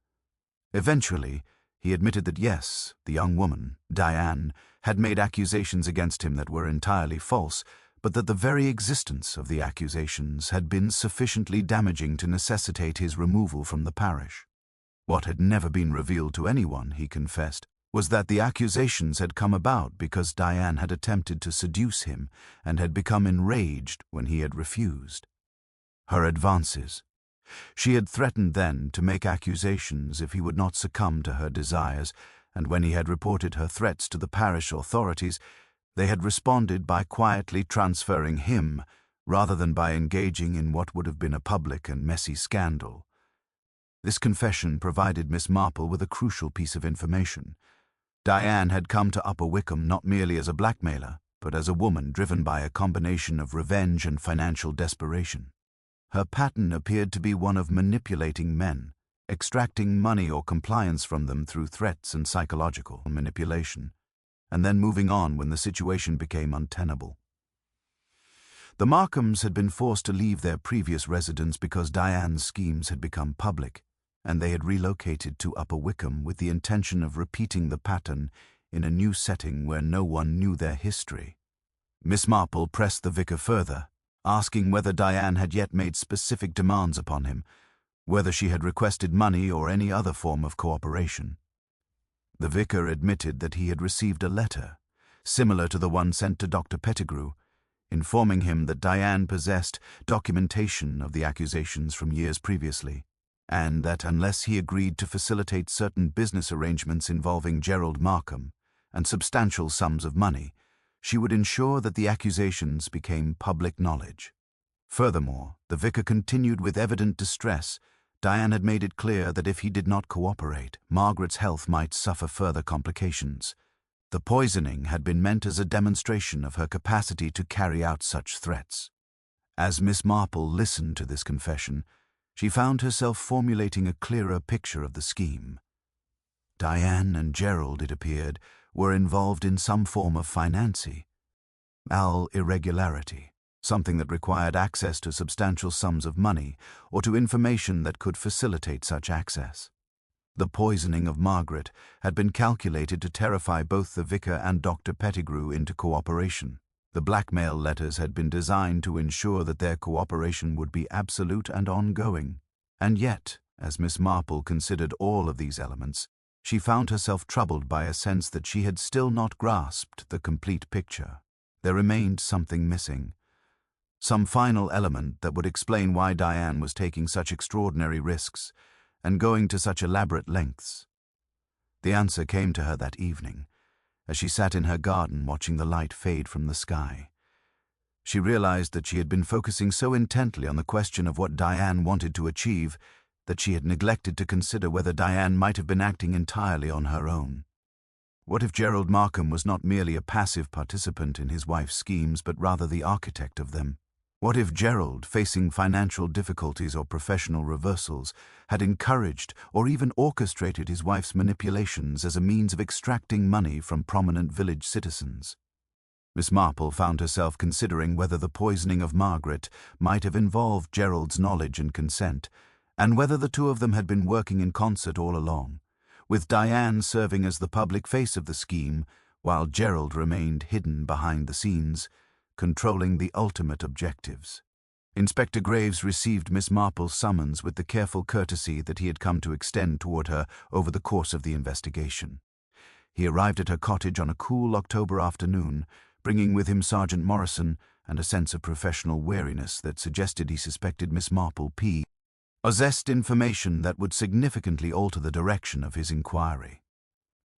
Eventually, he admitted that yes, the young woman, Diane, had made accusations against him that were entirely false, but that the very existence of the accusations had been sufficiently damaging to necessitate his removal from the parish. What had never been revealed to anyone, he confessed, was that the accusations had come about because Diane had attempted to seduce him and had become enraged when he had refused. Her advances. She had threatened then to make accusations if he would not succumb to her desires, and when he had reported her threats to the parish authorities, they had responded by quietly transferring him rather than by engaging in what would have been a public and messy scandal. This confession provided Miss Marple with a crucial piece of information. Diane had come to Upper Wickham not merely as a blackmailer, but as a woman driven by a combination of revenge and financial desperation. Her pattern appeared to be one of manipulating men, extracting money or compliance from them through threats and psychological manipulation, and then moving on when the situation became untenable. The Markhams had been forced to leave their previous residence because Diane's schemes had become public, and they had relocated to Upper Wickham with the intention of repeating the pattern in a new setting where no one knew their history. Miss Marple pressed the vicar further, asking whether Diane had yet made specific demands upon him, whether she had requested money or any other form of cooperation. The vicar admitted that he had received a letter, similar to the one sent to Dr. Pettigrew, informing him that Diane possessed documentation of the accusations from years previously, and that unless he agreed to facilitate certain business arrangements involving Gerald Markham and substantial sums of money, she would ensure that the accusations became public knowledge. Furthermore, the vicar continued with evident distress. Diane had made it clear that if he did not cooperate, Margaret's health might suffer further complications. The poisoning had been meant as a demonstration of her capacity to carry out such threats. As Miss Marple listened to this confession, she found herself formulating a clearer picture of the scheme. Diane and Gerald, it appeared, were involved in some form of financial irregularity, something that required access to substantial sums of money or to information that could facilitate such access. The poisoning of Margaret had been calculated to terrify both the vicar and Dr. Pettigrew into cooperation. The blackmail letters had been designed to ensure that their cooperation would be absolute and ongoing. And yet, as Miss Marple considered all of these elements, she found herself troubled by a sense that she had still not grasped the complete picture. There remained something missing, some final element that would explain why Diane was taking such extraordinary risks and going to such elaborate lengths. The answer came to her that evening, as she sat in her garden watching the light fade from the sky. She realized that she had been focusing so intently on the question of what Diane wanted to achieve that she had neglected to consider whether Diane might have been acting entirely on her own. What if Gerald Markham was not merely a passive participant in his wife's schemes, but rather the architect of them? What if Gerald, facing financial difficulties or professional reversals, had encouraged or even orchestrated his wife's manipulations as a means of extracting money from prominent village citizens? Miss Marple found herself considering whether the poisoning of Margaret might have involved Gerald's knowledge and consent, and whether the two of them had been working in concert all along, with Diane serving as the public face of the scheme, while Gerald remained hidden behind the scenes, controlling the ultimate objectives. Inspector Graves received Miss Marple's summons with the careful courtesy that he had come to extend toward her over the course of the investigation. He arrived at her cottage on a cool October afternoon, bringing with him Sergeant Morrison and a sense of professional wariness that suggested he suspected Miss Marple possessed information that would significantly alter the direction of his inquiry.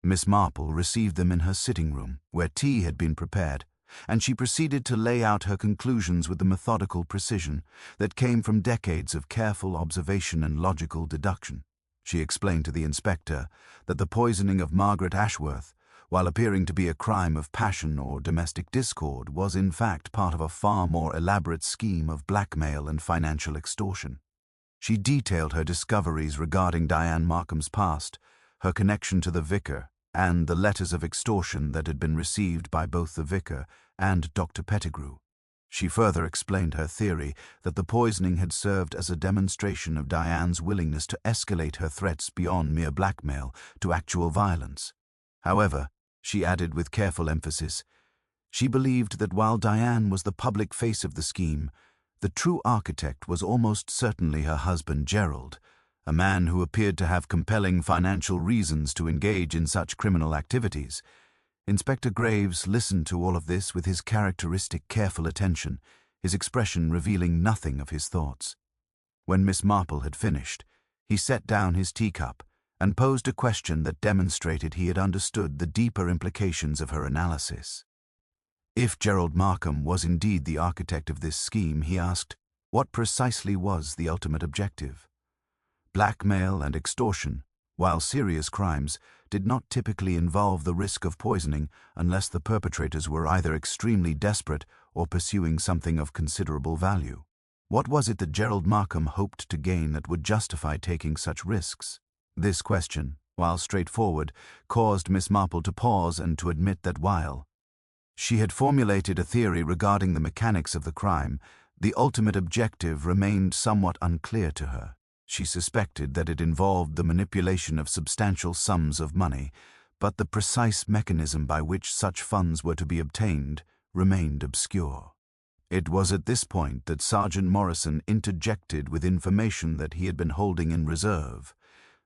Miss Marple received them in her sitting room, where tea had been prepared, and she proceeded to lay out her conclusions with the methodical precision that came from decades of careful observation and logical deduction. She explained to the inspector that the poisoning of Margaret Ashworth, while appearing to be a crime of passion or domestic discord, was in fact part of a far more elaborate scheme of blackmail and financial extortion. She detailed her discoveries regarding Diane Markham's past, her connection to the vicar, and the letters of extortion that had been received by both the vicar and Dr. Pettigrew. She further explained her theory that the poisoning had served as a demonstration of Diane's willingness to escalate her threats beyond mere blackmail to actual violence. However, she added with careful emphasis, she believed that while Diane was the public face of the scheme, the true architect was almost certainly her husband Gerald, a man who appeared to have compelling financial reasons to engage in such criminal activities. Inspector Graves listened to all of this with his characteristic careful attention, his expression revealing nothing of his thoughts. When Miss Marple had finished, he set down his teacup and posed a question that demonstrated he had understood the deeper implications of her analysis. If Gerald Markham was indeed the architect of this scheme, he asked, what precisely was the ultimate objective? Blackmail and extortion, while serious crimes, did not typically involve the risk of poisoning unless the perpetrators were either extremely desperate or pursuing something of considerable value. What was it that Gerald Markham hoped to gain that would justify taking such risks? This question, while straightforward, caused Miss Marple to pause and to admit that while she had formulated a theory regarding the mechanics of the crime, the ultimate objective remained somewhat unclear to her. She suspected that it involved the manipulation of substantial sums of money, but the precise mechanism by which such funds were to be obtained remained obscure. It was at this point that Sergeant Morrison interjected with information that he had been holding in reserve.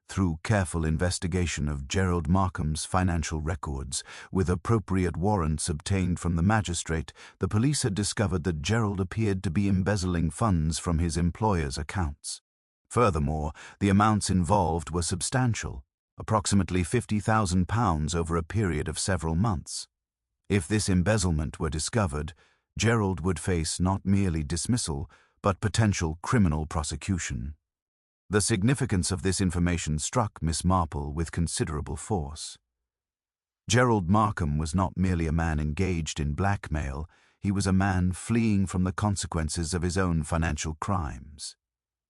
Through careful investigation of Gerald Markham's financial records, with appropriate warrants obtained from the magistrate, the police had discovered that Gerald appeared to be embezzling funds from his employer's accounts. Furthermore, the amounts involved were substantial, approximately £50,000 over a period of several months. If this embezzlement were discovered, Gerald would face not merely dismissal, but potential criminal prosecution. The significance of this information struck Miss Marple with considerable force. Gerald Markham was not merely a man engaged in blackmail, he was a man fleeing from the consequences of his own financial crimes.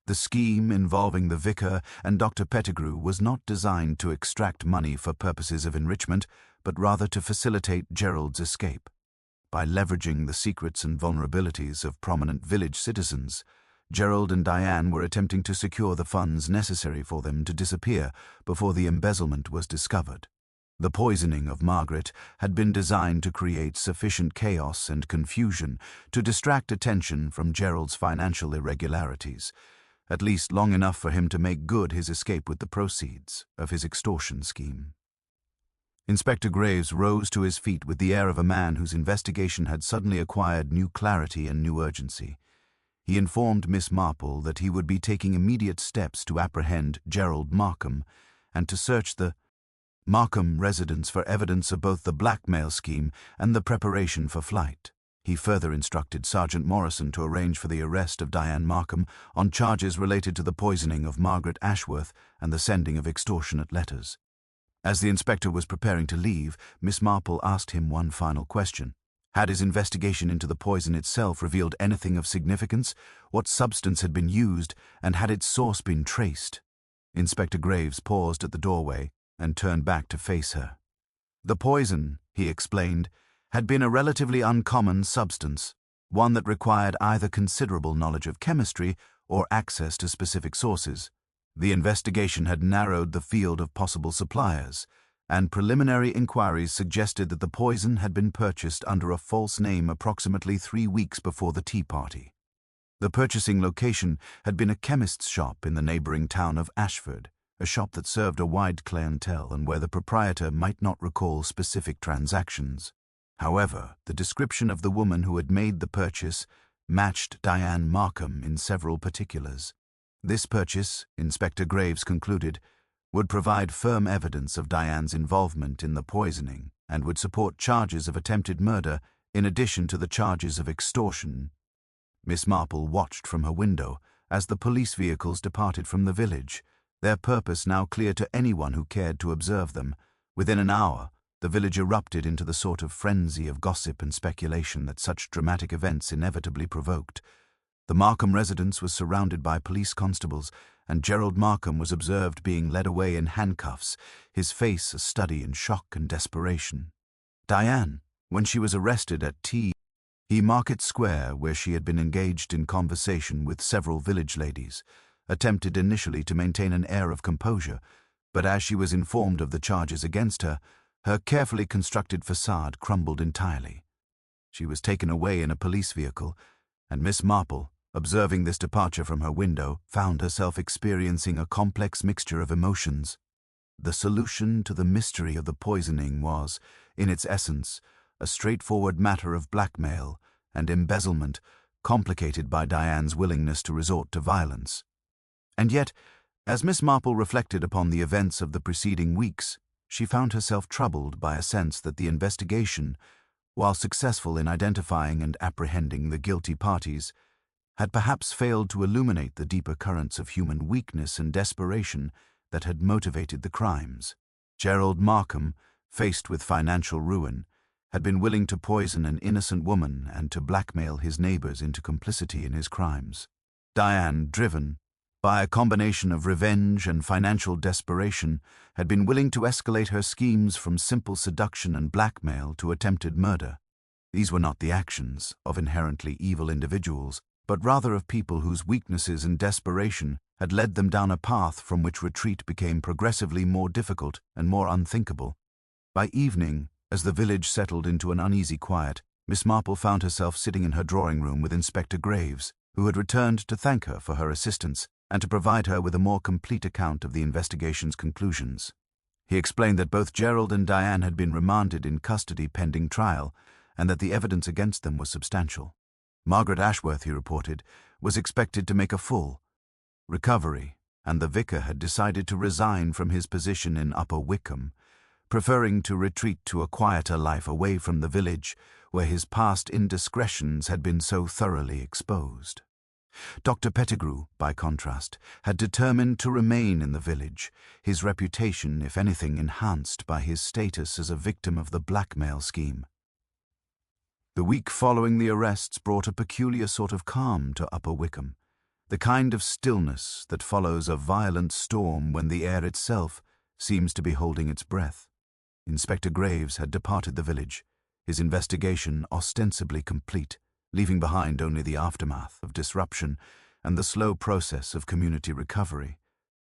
The scheme involving the vicar and Dr. Pettigrew was not designed to extract money for purposes of enrichment, but rather to facilitate Gerald's escape. By leveraging the secrets and vulnerabilities of prominent village citizens, Gerald and Diane were attempting to secure the funds necessary for them to disappear before the embezzlement was discovered. The poisoning of Margaret had been designed to create sufficient chaos and confusion to distract attention from Gerald's financial irregularities, at least long enough for him to make good his escape with the proceeds of his extortion scheme. Inspector Graves rose to his feet with the air of a man whose investigation had suddenly acquired new clarity and new urgency. He informed Miss Marple that he would be taking immediate steps to apprehend Gerald Markham and to search the Markham residence for evidence of both the blackmail scheme and the preparation for flight. He further instructed Sergeant Morrison to arrange for the arrest of Diane Markham on charges related to the poisoning of Margaret Ashworth and the sending of extortionate letters. As the inspector was preparing to leave, Miss Marple asked him one final question. Had his investigation into the poison itself revealed anything of significance? What substance had been used, and had its source been traced? Inspector Graves paused at the doorway and turned back to face her. The poison, he explained, had been a relatively uncommon substance, one that required either considerable knowledge of chemistry or access to specific sources. The investigation had narrowed the field of possible suppliers, and preliminary inquiries suggested that the poison had been purchased under a false name approximately 3 weeks before the tea party. The purchasing location had been a chemist's shop in the neighboring town of Ashford, a shop that served a wide clientele and where the proprietor might not recall specific transactions. However, the description of the woman who had made the purchase matched Diane Markham in several particulars. This purchase, Inspector Graves concluded, would provide firm evidence of Diane's involvement in the poisoning and would support charges of attempted murder in addition to the charges of extortion. Miss Marple watched from her window as the police vehicles departed from the village, their purpose now clear to anyone who cared to observe them. Within an hour, the village erupted into the sort of frenzy of gossip and speculation that such dramatic events inevitably provoked. The Markham residence was surrounded by police constables, and Gerald Markham was observed being led away in handcuffs, his face a study in shock and desperation. Diane, when she was arrested at Market Square, where she had been engaged in conversation with several village ladies, attempted initially to maintain an air of composure, but as she was informed of the charges against her, her carefully constructed facade crumbled entirely. She was taken away in a police vehicle, and Miss Marple, observing this departure from her window, found herself experiencing a complex mixture of emotions. The solution to the mystery of the poisoning was, in its essence, a straightforward matter of blackmail and embezzlement, complicated by Diane's willingness to resort to violence. And yet, as Miss Marple reflected upon the events of the preceding weeks, she found herself troubled by a sense that the investigation, while successful in identifying and apprehending the guilty parties, had perhaps failed to illuminate the deeper currents of human weakness and desperation that had motivated the crimes. Gerald Markham, faced with financial ruin, had been willing to poison an innocent woman and to blackmail his neighbors into complicity in his crimes. Diane, driven by a combination of revenge and financial desperation, had been willing to escalate her schemes from simple seduction and blackmail to attempted murder. These were not the actions of inherently evil individuals, but rather of people whose weaknesses and desperation had led them down a path from which retreat became progressively more difficult and more unthinkable. By evening, as the village settled into an uneasy quiet, Miss Marple found herself sitting in her drawing room with Inspector Graves, who had returned to thank her for her assistance and to provide her with a more complete account of the investigation's conclusions. He explained that both Gerald and Diane had been remanded in custody pending trial, and that the evidence against them was substantial. Margaret Ashworth, he reported, was expected to make a full recovery, and the vicar had decided to resign from his position in Upper Wickham, preferring to retreat to a quieter life away from the village where his past indiscretions had been so thoroughly exposed. Dr. Pettigrew, by contrast, had determined to remain in the village, his reputation, if anything, enhanced by his status as a victim of the blackmail scheme. The week following the arrests brought a peculiar sort of calm to Upper Wickham, the kind of stillness that follows a violent storm when the air itself seems to be holding its breath. Inspector Graves had departed the village, his investigation ostensibly complete, leaving behind only the aftermath of disruption and the slow process of community recovery.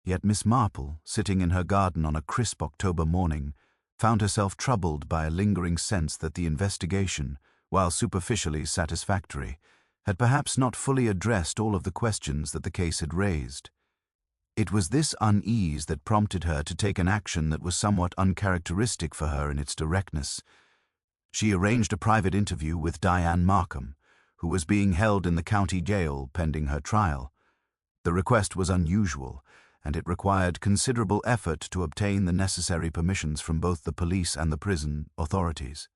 Yet Miss Marple, sitting in her garden on a crisp October morning, found herself troubled by a lingering sense that the investigation, while superficially satisfactory, had perhaps not fully addressed all of the questions that the case had raised. It was this unease that prompted her to take an action that was somewhat uncharacteristic for her in its directness. She arranged a private interview with Diane Markham, who was being held in the county jail pending her trial. The request was unusual, and it required considerable effort to obtain the necessary permissions from both the police and the prison authorities.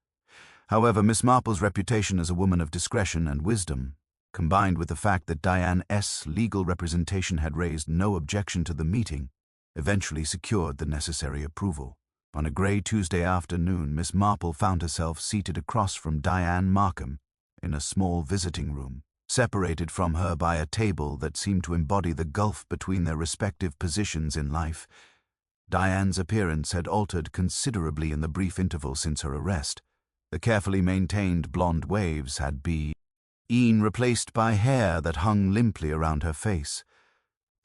However, Miss Marple's reputation as a woman of discretion and wisdom, combined with the fact that Diane's legal representation had raised no objection to the meeting, eventually secured the necessary approval. On a grey Tuesday afternoon, Miss Marple found herself seated across from Diane Markham in a small visiting room, separated from her by a table that seemed to embody the gulf between their respective positions in life. Diane's appearance had altered considerably in the brief interval since her arrest. The carefully maintained blonde waves had been replaced by hair that hung limply around her face.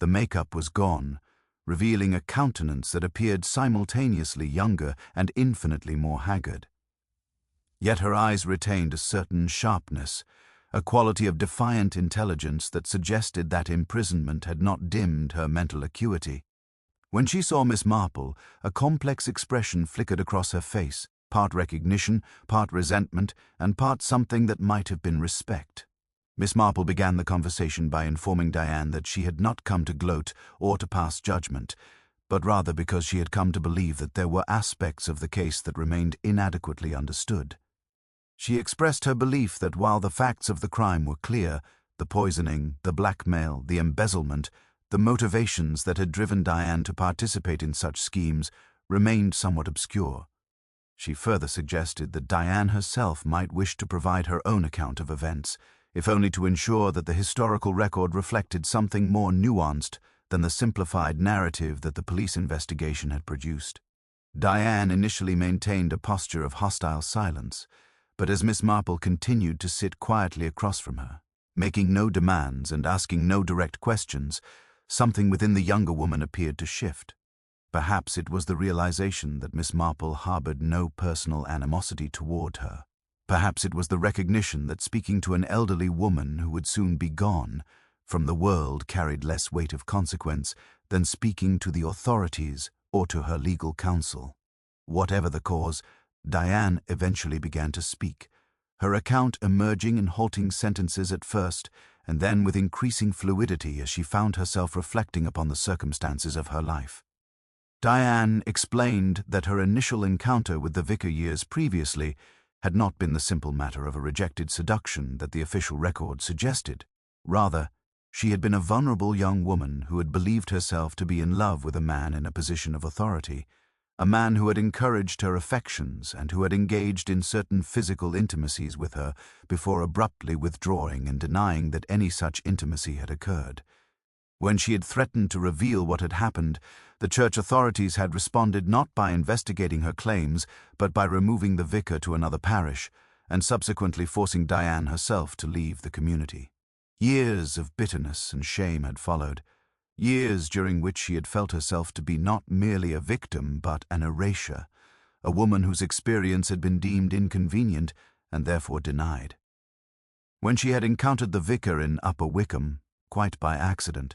The makeup was gone, revealing a countenance that appeared simultaneously younger and infinitely more haggard. Yet her eyes retained a certain sharpness, a quality of defiant intelligence that suggested that imprisonment had not dimmed her mental acuity. When she saw Miss Marple, a complex expression flickered across her face, part recognition, part resentment, and part something that might have been respect. Miss Marple began the conversation by informing Diane that she had not come to gloat or to pass judgment, but rather because she had come to believe that there were aspects of the case that remained inadequately understood. She expressed her belief that while the facts of the crime were clear, the poisoning, the blackmail, the embezzlement, the motivations that had driven Diane to participate in such schemes remained somewhat obscure. She further suggested that Diane herself might wish to provide her own account of events, if only to ensure that the historical record reflected something more nuanced than the simplified narrative that the police investigation had produced. Diane initially maintained a posture of hostile silence, but as Miss Marple continued to sit quietly across from her, making no demands and asking no direct questions, something within the younger woman appeared to shift. Perhaps it was the realization that Miss Marple harbored no personal animosity toward her. Perhaps it was the recognition that speaking to an elderly woman who would soon be gone from the world carried less weight of consequence than speaking to the authorities or to her legal counsel. Whatever the cause, Diane eventually began to speak, her account emerging in halting sentences at first, and then with increasing fluidity as she found herself reflecting upon the circumstances of her life. Diane explained that her initial encounter with the vicar years previously had not been the simple matter of a rejected seduction that the official record suggested. Rather, she had been a vulnerable young woman who had believed herself to be in love with a man in a position of authority, a man who had encouraged her affections and who had engaged in certain physical intimacies with her before abruptly withdrawing and denying that any such intimacy had occurred. When she had threatened to reveal what had happened, the church authorities had responded not by investigating her claims, but by removing the vicar to another parish, and subsequently forcing Diane herself to leave the community. Years of bitterness and shame had followed, years during which she had felt herself to be not merely a victim but an erasure, a woman whose experience had been deemed inconvenient and therefore denied. When she had encountered the vicar in Upper Wickham, quite by accident,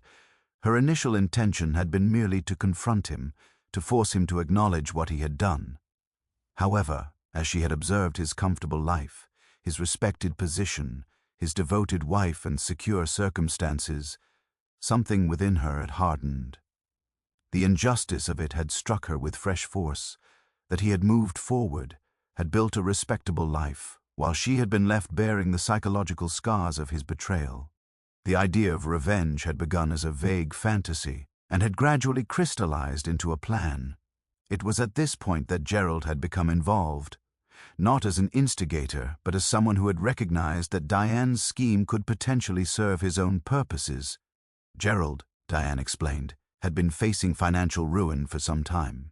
her initial intention had been merely to confront him, to force him to acknowledge what he had done. However, as she had observed his comfortable life, his respected position, his devoted wife and secure circumstances, something within her had hardened. The injustice of it had struck her with fresh force. that he had moved forward, had built a respectable life, while she had been left bearing the psychological scars of his betrayal. The idea of revenge had begun as a vague fantasy and had gradually crystallized into a plan. It was at this point that Gerald had become involved, not as an instigator, but as someone who had recognized that Diane's scheme could potentially serve his own purposes. Gerald, Diane explained, had been facing financial ruin for some time.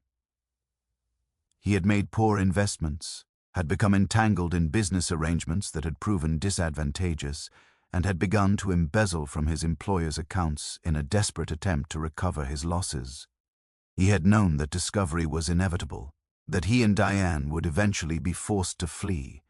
He had made poor investments, had become entangled in business arrangements that had proven disadvantageous, and had begun to embezzle from his employer's accounts in a desperate attempt to recover his losses. He had known that discovery was inevitable, that he and Diane would eventually be forced to flee.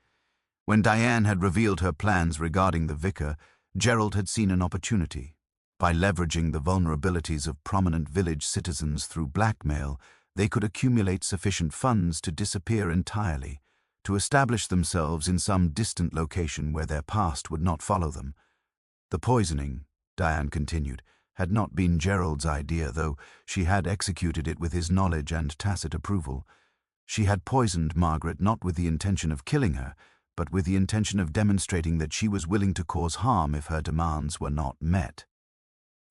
When Diane had revealed her plans regarding the vicar, Gerald had seen an opportunity. By leveraging the vulnerabilities of prominent village citizens through blackmail, they could accumulate sufficient funds to disappear entirely, to establish themselves in some distant location where their past would not follow them. The poisoning, Diane continued, had not been Gerald's idea, though she had executed it with his knowledge and tacit approval. She had poisoned Margaret not with the intention of killing her, but with the intention of demonstrating that she was willing to cause harm if her demands were not met.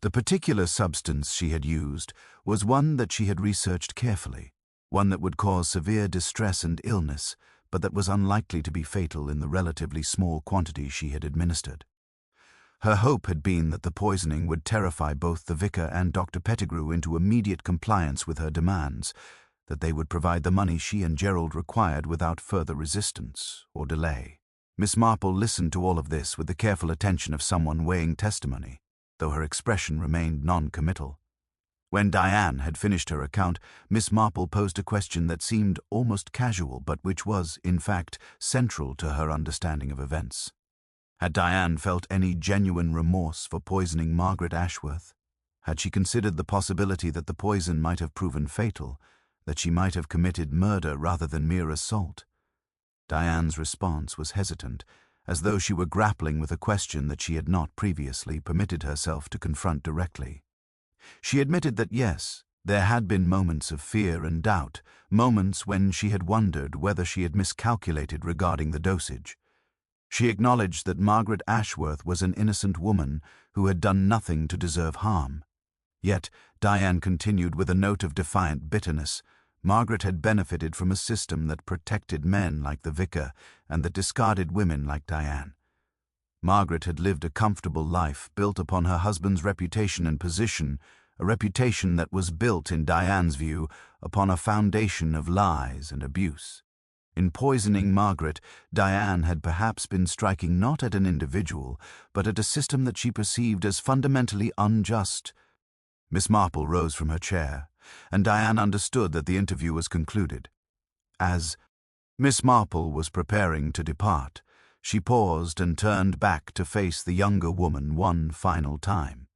The particular substance she had used was one that she had researched carefully, one that would cause severe distress and illness, but that was unlikely to be fatal in the relatively small quantity she had administered. Her hope had been that the poisoning would terrify both the vicar and Dr. Pettigrew into immediate compliance with her demands, that they would provide the money she and Gerald required without further resistance or delay. Miss Marple listened to all of this with the careful attention of someone weighing testimony, though her expression remained non-committal. When Diane had finished her account, Miss Marple posed a question that seemed almost casual, but which was, in fact, central to her understanding of events. Had Diane felt any genuine remorse for poisoning Margaret Ashworth? Had she considered the possibility that the poison might have proven fatal, that she might have committed murder rather than mere assault? Diane's response was hesitant, as though she were grappling with a question that she had not previously permitted herself to confront directly. She admitted that yes, there had been moments of fear and doubt, moments when she had wondered whether she had miscalculated regarding the dosage. She acknowledged that Margaret Ashworth was an innocent woman who had done nothing to deserve harm. Yet, Diane continued with a note of defiant bitterness, Margaret had benefited from a system that protected men like the vicar and that discarded women like Diane. Margaret had lived a comfortable life built upon her husband's reputation and position, a reputation that was built, in Diane's view, upon a foundation of lies and abuse. In poisoning Margaret, Diane had perhaps been striking not at an individual, but at a system that she perceived as fundamentally unjust. Miss Marple rose from her chair, and Diane understood that the interview was concluded. As Miss Marple was preparing to depart, she paused and turned back to face the younger woman one final time.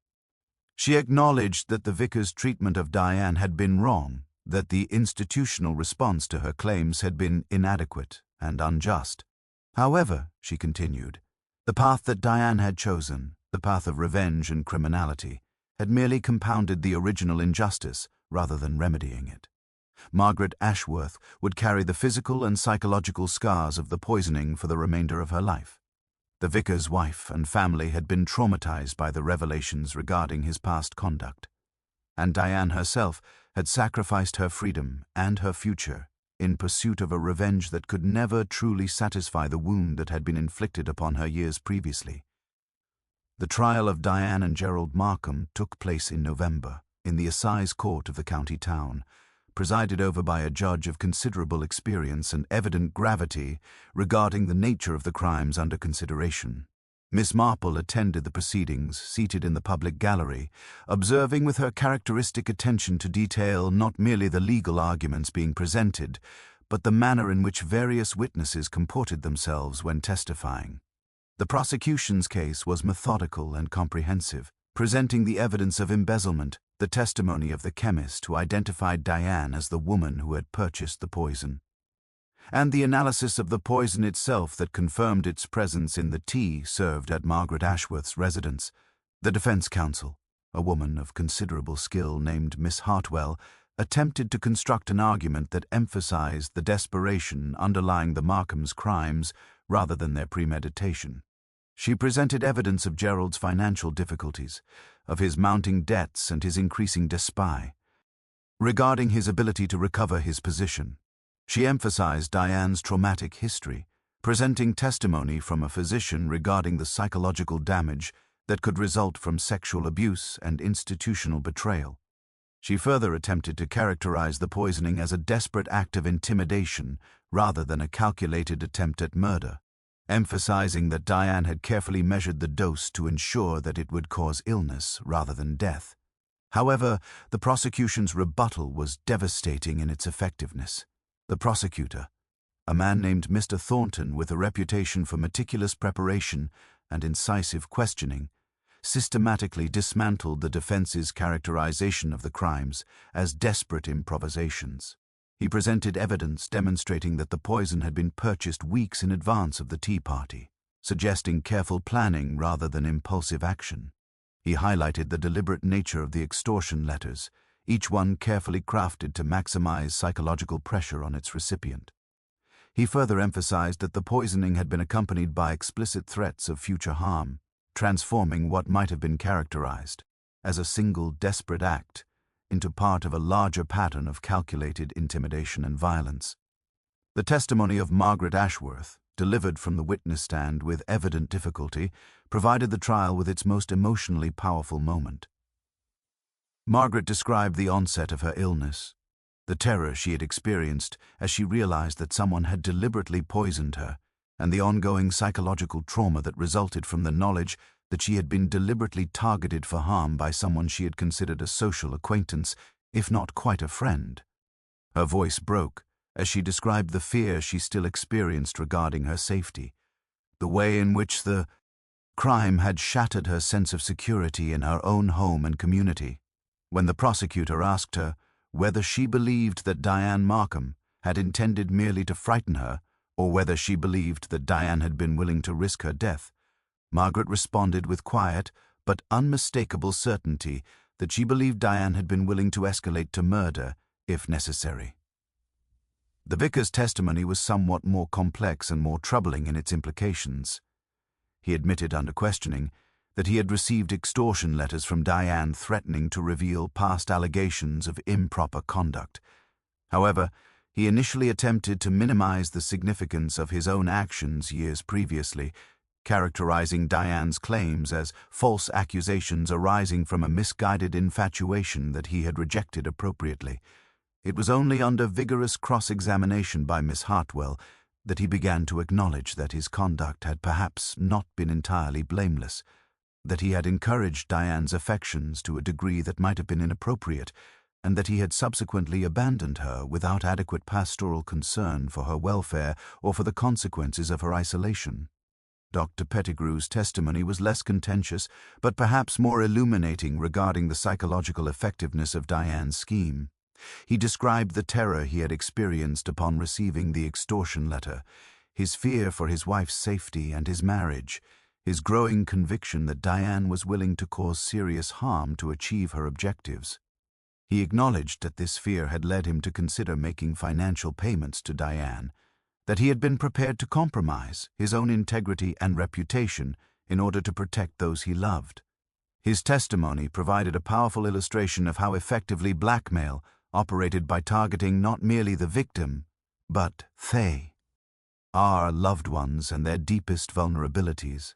She acknowledged that the vicar's treatment of Diane had been wrong, that the institutional response to her claims had been inadequate and unjust. However, she continued, the path that Diane had chosen, the path of revenge and criminality, had merely compounded the original injustice rather than remedying it. Margaret Ashworth would carry the physical and psychological scars of the poisoning for the remainder of her life. The vicar's wife and family had been traumatized by the revelations regarding his past conduct, and Diane herself had sacrificed her freedom and her future in pursuit of a revenge that could never truly satisfy the wound that had been inflicted upon her years previously. The trial of Diane and Gerald Markham took place in November, in the assize court of the county town, presided over by a judge of considerable experience and evident gravity regarding the nature of the crimes under consideration. Miss Marple attended the proceedings, seated in the public gallery, observing with her characteristic attention to detail not merely the legal arguments being presented, but the manner in which various witnesses comported themselves when testifying. The prosecution's case was methodical and comprehensive, presenting the evidence of embezzlement, the testimony of the chemist who identified Diane as the woman who had purchased the poison, and the analysis of the poison itself that confirmed its presence in the tea served at Margaret Ashworth's residence. The defense counsel, a woman of considerable skill named Miss Hartwell, attempted to construct an argument that emphasized the desperation underlying the Markhams' crimes rather than their premeditation. She presented evidence of Gerald's financial difficulties, of his mounting debts and his increasing despair. Regarding his ability to recover his position, she emphasized Diane's traumatic history, presenting testimony from a physician regarding the psychological damage that could result from sexual abuse and institutional betrayal. She further attempted to characterize the poisoning as a desperate act of intimidation rather than a calculated attempt at murder, emphasizing that Diane had carefully measured the dose to ensure that it would cause illness rather than death. However, the prosecution's rebuttal was devastating in its effectiveness. The prosecutor, a man named Mr. Thornton with a reputation for meticulous preparation and incisive questioning, systematically dismantled the defense's characterization of the crimes as desperate improvisations. He presented evidence demonstrating that the poison had been purchased weeks in advance of the tea party, suggesting careful planning rather than impulsive action. He highlighted the deliberate nature of the extortion letters, each one carefully crafted to maximize psychological pressure on its recipient. He further emphasized that the poisoning had been accompanied by explicit threats of future harm, transforming what might have been characterized as a single desperate act into part of a larger pattern of calculated intimidation and violence. The testimony of Margaret Ashworth, delivered from the witness stand with evident difficulty, provided the trial with its most emotionally powerful moment. Margaret described the onset of her illness, the terror she had experienced as she realized that someone had deliberately poisoned her, and the ongoing psychological trauma that resulted from the knowledge that she had been deliberately targeted for harm by someone she had considered a social acquaintance, if not quite a friend. Her voice broke as she described the fear she still experienced regarding her safety, the way in which the crime had shattered her sense of security in her own home and community. When the prosecutor asked her whether she believed that Diane Markham had intended merely to frighten her, or whether she believed that Diane had been willing to risk her death, Margaret responded with quiet but unmistakable certainty that she believed Diane had been willing to escalate to murder if necessary. The vicar's testimony was somewhat more complex and more troubling in its implications. He admitted under questioning that he had received extortion letters from Diane threatening to reveal past allegations of improper conduct. However, he initially attempted to minimize the significance of his own actions years previously, characterizing Diane's claims as false accusations arising from a misguided infatuation that he had rejected appropriately. It was only under vigorous cross-examination by Miss Hartwell that he began to acknowledge that his conduct had perhaps not been entirely blameless, that he had encouraged Diane's affections to a degree that might have been inappropriate, and that he had subsequently abandoned her without adequate pastoral concern for her welfare or for the consequences of her isolation. Dr. Pettigrew's testimony was less contentious, but perhaps more illuminating regarding the psychological effectiveness of Diane's scheme. He described the terror he had experienced upon receiving the extortion letter, his fear for his wife's safety and his marriage, his growing conviction that Diane was willing to cause serious harm to achieve her objectives. He acknowledged that this fear had led him to consider making financial payments to Diane, that he had been prepared to compromise his own integrity and reputation in order to protect those he loved. His testimony provided a powerful illustration of how effectively blackmail operated by targeting not merely the victim, but our loved ones and their deepest vulnerabilities.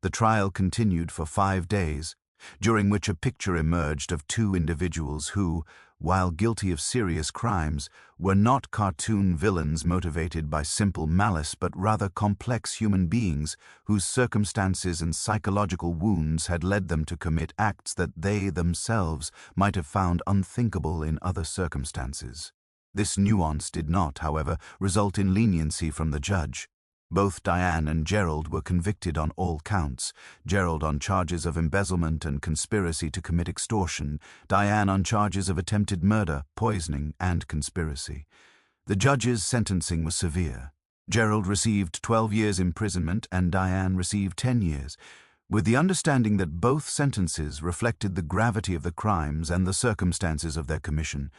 The trial continued for 5 days, during which a picture emerged of two individuals who, while guilty of serious crimes, were not cartoon villains motivated by simple malice but rather complex human beings whose circumstances and psychological wounds had led them to commit acts that they themselves might have found unthinkable in other circumstances. This nuance did not, however, result in leniency from the judge. Both Diane and Gerald were convicted on all counts, Gerald on charges of embezzlement and conspiracy to commit extortion, Diane on charges of attempted murder, poisoning, and conspiracy. The judge's sentencing was severe. Gerald received 12 years imprisonment and Diane received 10 years, with the understanding that both sentences reflected the gravity of the crimes and the circumstances of their commission.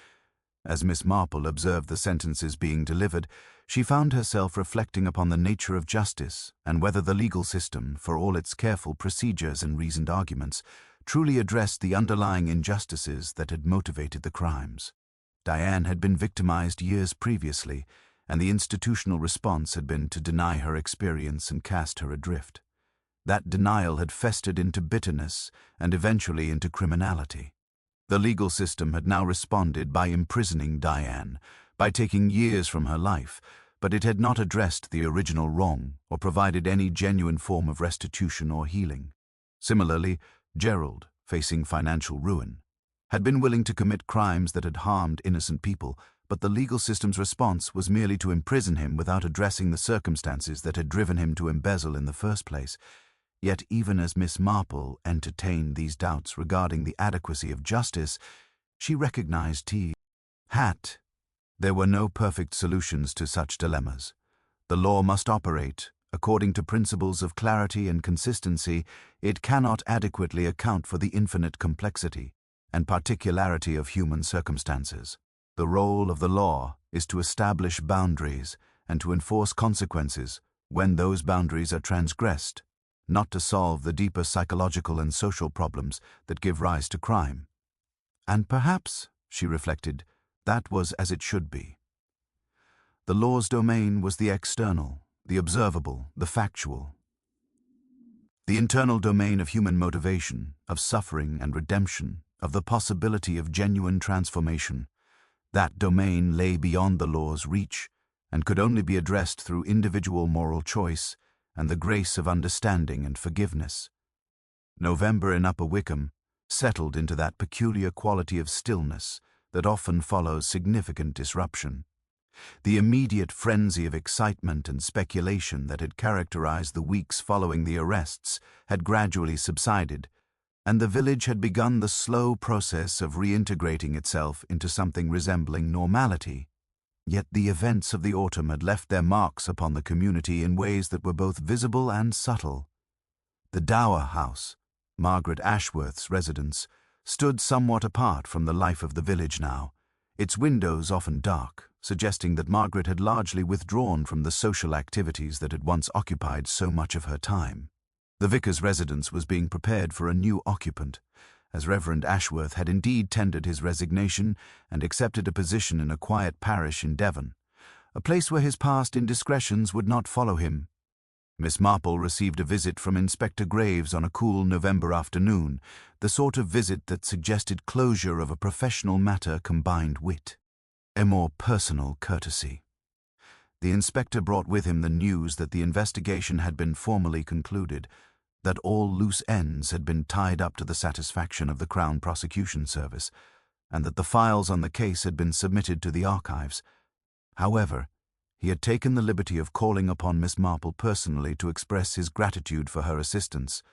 As Miss Marple observed the sentences being delivered, she found herself reflecting upon the nature of justice and whether the legal system, for all its careful procedures and reasoned arguments, truly addressed the underlying injustices that had motivated the crimes. Diane had been victimized years previously, and the institutional response had been to deny her experience and cast her adrift. That denial had festered into bitterness and eventually into criminality. The legal system had now responded by imprisoning Diane, by taking years from her life, but it had not addressed the original wrong or provided any genuine form of restitution or healing. Similarly, Gerald, facing financial ruin, had been willing to commit crimes that had harmed innocent people, but the legal system's response was merely to imprison him without addressing the circumstances that had driven him to embezzle in the first place. Yet even as Miss Marple entertained these doubts regarding the adequacy of justice, she recognized there were no perfect solutions to such dilemmas. The law must operate according to principles of clarity and consistency. It cannot adequately account for the infinite complexity and particularity of human circumstances. The role of the law is to establish boundaries and to enforce consequences when those boundaries are transgressed, not to solve the deeper psychological and social problems that give rise to crime. And perhaps, she reflected, that was as it should be. The law's domain was the external, the observable, the factual. The internal domain of human motivation, of suffering and redemption, of the possibility of genuine transformation. That domain lay beyond the law's reach and could only be addressed through individual moral choice and the grace of understanding and forgiveness. November in Upper Wickham settled into that peculiar quality of stillness that often follows significant disruption. The immediate frenzy of excitement and speculation that had characterized the weeks following the arrests had gradually subsided, and the village had begun the slow process of reintegrating itself into something resembling normality. Yet the events of the autumn had left their marks upon the community in ways that were both visible and subtle. The Dower House, Margaret Ashworth's residence, stood somewhat apart from the life of the village now, its windows often dark, suggesting that Margaret had largely withdrawn from the social activities that had once occupied so much of her time. The vicar's residence was being prepared for a new occupant, as Reverend Ashworth had indeed tendered his resignation and accepted a position in a quiet parish in Devon, a place where his past indiscretions would not follow him. Miss Marple received a visit from Inspector Graves on a cool November afternoon, the sort of visit that suggested closure of a professional matter combined wit, a more personal courtesy. The inspector brought with him the news that the investigation had been formally concluded, that all loose ends had been tied up to the satisfaction of the Crown Prosecution Service, and that the files on the case had been submitted to the archives. However, he had taken the liberty of calling upon Miss Marple personally to express his gratitude for her assistance,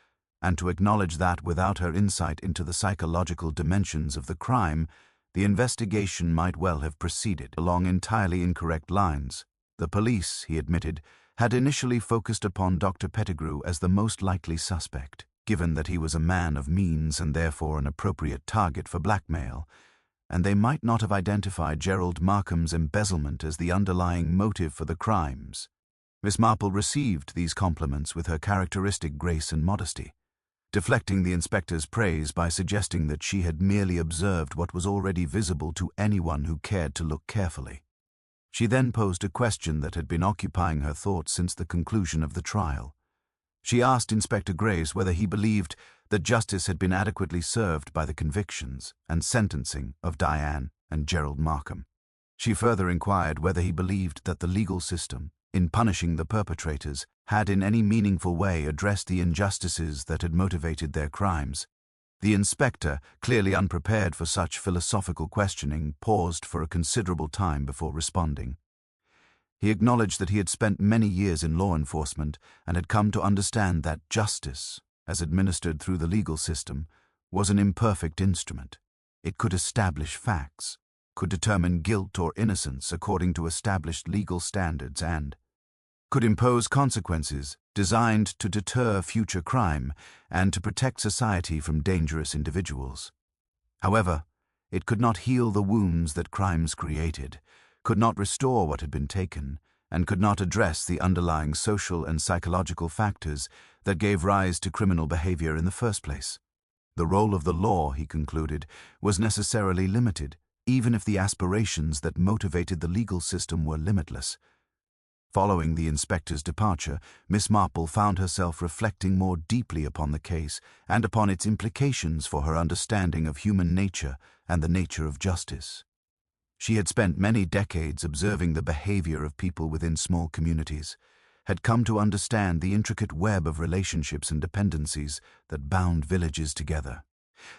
and to acknowledge that without her insight into the psychological dimensions of the crime, the investigation might well have proceeded along entirely incorrect lines. The police, he admitted, had initially focused upon Dr. Pettigrew as the most likely suspect, given that he was a man of means and therefore an appropriate target for blackmail, and they might not have identified Gerald Markham's embezzlement as the underlying motive for the crimes. Miss Marple received these compliments with her characteristic grace and modesty, deflecting the inspector's praise by suggesting that she had merely observed what was already visible to anyone who cared to look carefully. She then posed a question that had been occupying her thoughts since the conclusion of the trial. She asked Inspector Graves whether he believed that justice had been adequately served by the convictions and sentencing of Diane and Gerald Markham. She further inquired whether he believed that the legal system, in punishing the perpetrators, had in any meaningful way addressed the injustices that had motivated their crimes. The inspector, clearly unprepared for such philosophical questioning, paused for a considerable time before responding. He acknowledged that he had spent many years in law enforcement and had come to understand that justice, as administered through the legal system, was an imperfect instrument. It could establish facts, could determine guilt or innocence according to established legal standards, and could impose consequences designed to deter future crime and to protect society from dangerous individuals. However, It could not heal the wounds that crimes created, could not restore what had been taken, and could not address the underlying social and psychological factors that gave rise to criminal behavior in the first place. The role of the law, he concluded, was necessarily limited, even if the aspirations that motivated the legal system were limitless. Following the inspector's departure, Miss Marple found herself reflecting more deeply upon the case and upon its implications for her understanding of human nature and the nature of justice. She had spent many decades observing the behavior of people within small communities, had come to understand the intricate web of relationships and dependencies that bound villages together.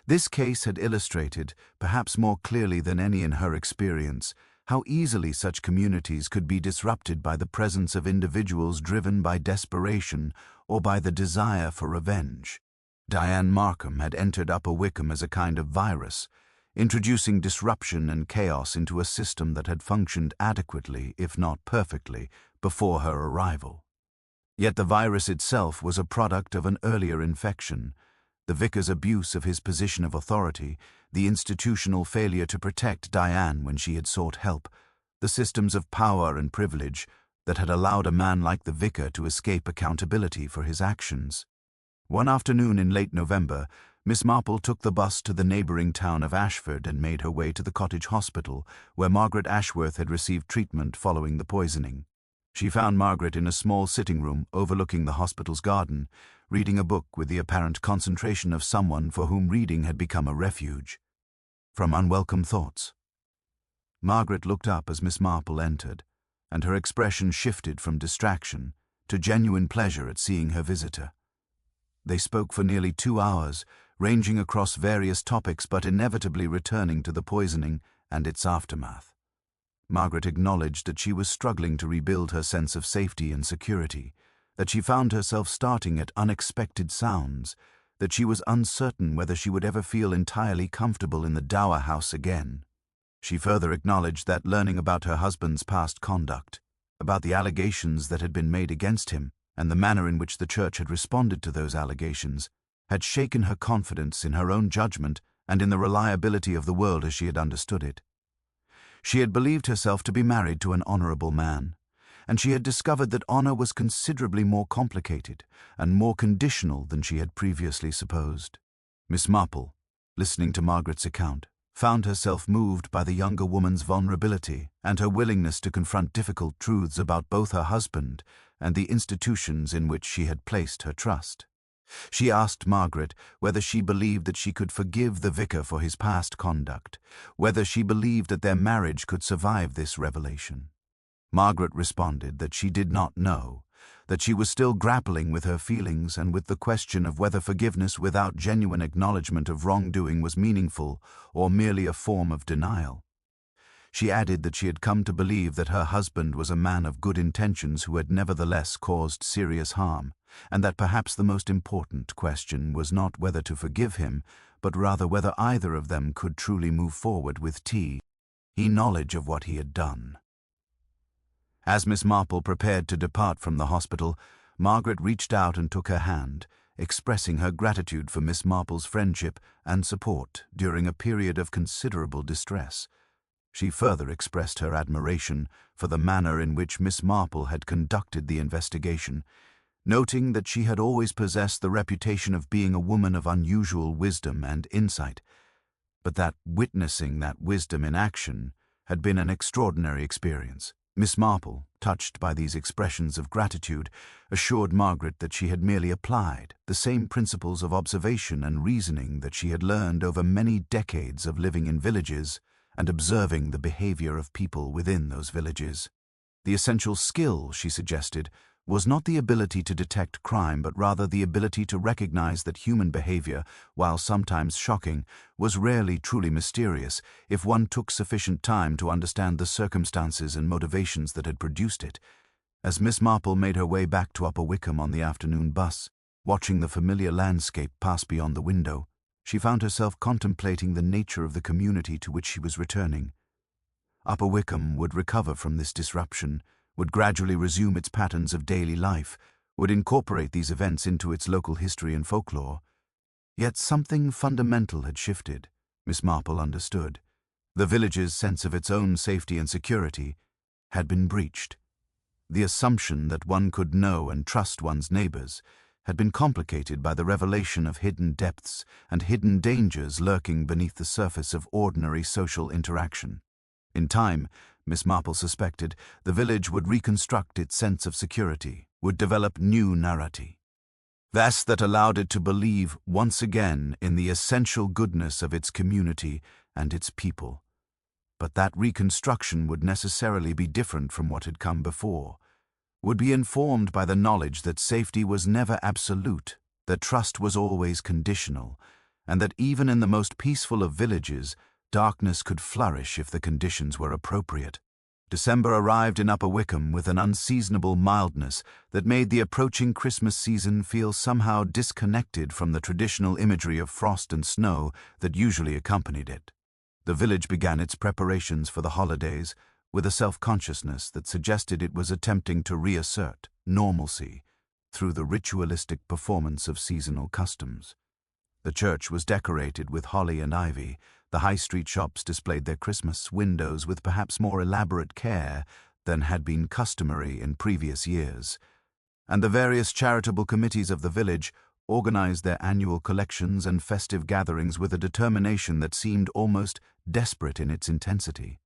This case had illustrated, perhaps more clearly than any in her experience, how easily such communities could be disrupted by the presence of individuals driven by desperation or by the desire for revenge. Diane Markham had entered Upper Wickham as a kind of virus, introducing disruption and chaos into a system that had functioned adequately, if not perfectly, before her arrival. Yet the virus itself was a product of an earlier infection. The vicar's abuse of his position of authority, the institutional failure to protect Diane when she had sought help, the systems of power and privilege that had allowed a man like the vicar to escape accountability for his actions. One afternoon in late November, Miss Marple took the bus to the neighbouring town of Ashford and made her way to the cottage hospital, where Margaret Ashworth had received treatment following the poisoning. She found Margaret in a small sitting room overlooking the hospital's garden, reading a book with the apparent concentration of someone for whom reading had become a refuge from unwelcome thoughts. Margaret looked up as Miss Marple entered, and her expression shifted from distraction to genuine pleasure at seeing her visitor. They spoke for nearly 2 hours, ranging across various topics but inevitably returning to the poisoning and its aftermath. Margaret acknowledged that she was struggling to rebuild her sense of safety and security, that she found herself starting at unexpected sounds, that she was uncertain whether she would ever feel entirely comfortable in the dower house again. She further acknowledged that learning about her husband's past conduct, about the allegations that had been made against him, and the manner in which the church had responded to those allegations, had shaken her confidence in her own judgment and in the reliability of the world as she had understood it. She had believed herself to be married to an honourable man, and she had discovered that honour was considerably more complicated and more conditional than she had previously supposed. Miss Marple, listening to Margaret's account, found herself moved by the younger woman's vulnerability and her willingness to confront difficult truths about both her husband and the institutions in which she had placed her trust. She asked Margaret whether she believed that she could forgive the vicar for his past conduct, whether she believed that their marriage could survive this revelation. Margaret responded that she did not know, that she was still grappling with her feelings and with the question of whether forgiveness without genuine acknowledgement of wrongdoing was meaningful or merely a form of denial. She added that she had come to believe that her husband was a man of good intentions who had nevertheless caused serious harm, and that perhaps the most important question was not whether to forgive him, but rather whether either of them could truly move forward with knowledge of what he had done. As Miss Marple prepared to depart from the hospital, Margaret reached out and took her hand, expressing her gratitude for Miss Marple's friendship and support during a period of considerable distress. She further expressed her admiration for the manner in which Miss Marple had conducted the investigation, noting that she had always possessed the reputation of being a woman of unusual wisdom and insight, but that witnessing that wisdom in action had been an extraordinary experience. Miss Marple, touched by these expressions of gratitude, assured Margaret that she had merely applied the same principles of observation and reasoning that she had learned over many decades of living in villages and observing the behavior of people within those villages. The essential skill, she suggested, was not the ability to detect crime, but rather the ability to recognize that human behavior, while sometimes shocking, was rarely truly mysterious if one took sufficient time to understand the circumstances and motivations that had produced it. As Miss Marple made her way back to Upper Wickham on the afternoon bus, watching the familiar landscape pass beyond the window, she found herself contemplating the nature of the community to which she was returning. Upper Wickham would recover from this disruption, would gradually resume its patterns of daily life, would incorporate these events into its local history and folklore. Yet something fundamental had shifted. Miss Marple understood. The village's sense of its own safety and security had been breached. The assumption that one could know and trust one's neighbors had been complicated by the revelation of hidden depths and hidden dangers lurking beneath the surface of ordinary social interaction. In time, Miss Marple suspected, the village would reconstruct its sense of security, would develop new narrati. Vast that allowed it to believe once again in the essential goodness of its community and its people. But that reconstruction would necessarily be different from what had come before, would be informed by the knowledge that safety was never absolute, that trust was always conditional, and that even in the most peaceful of villages, darkness could flourish if the conditions were appropriate. December arrived in Upper Wickham with an unseasonable mildness that made the approaching Christmas season feel somehow disconnected from the traditional imagery of frost and snow that usually accompanied it. The village began its preparations for the holidays with a self-consciousness that suggested it was attempting to reassert normalcy through the ritualistic performance of seasonal customs. The church was decorated with holly and ivy. The high street shops displayed their Christmas windows with perhaps more elaborate care than had been customary in previous years, and the various charitable committees of the village organized their annual collections and festive gatherings with a determination that seemed almost desperate in its intensity.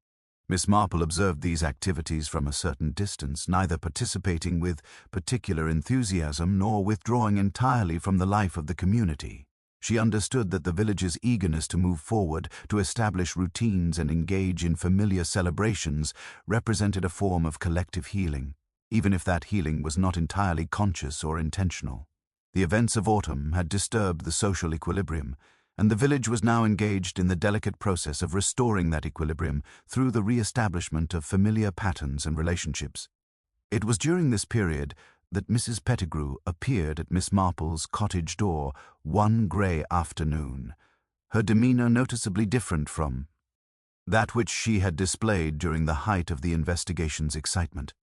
Miss Marple observed these activities from a certain distance, neither participating with particular enthusiasm nor withdrawing entirely from the life of the community. She understood that the village's eagerness to move forward, to establish routines and engage in familiar celebrations, represented a form of collective healing, even if that healing was not entirely conscious or intentional. The events of autumn had disturbed the social equilibrium, and the village was now engaged in the delicate process of restoring that equilibrium through the re-establishment of familiar patterns and relationships. It was during this period that Mrs. Pettigrew appeared at Miss Marple's cottage door one grey afternoon, her demeanour noticeably different from that which she had displayed during the height of the investigation's excitement.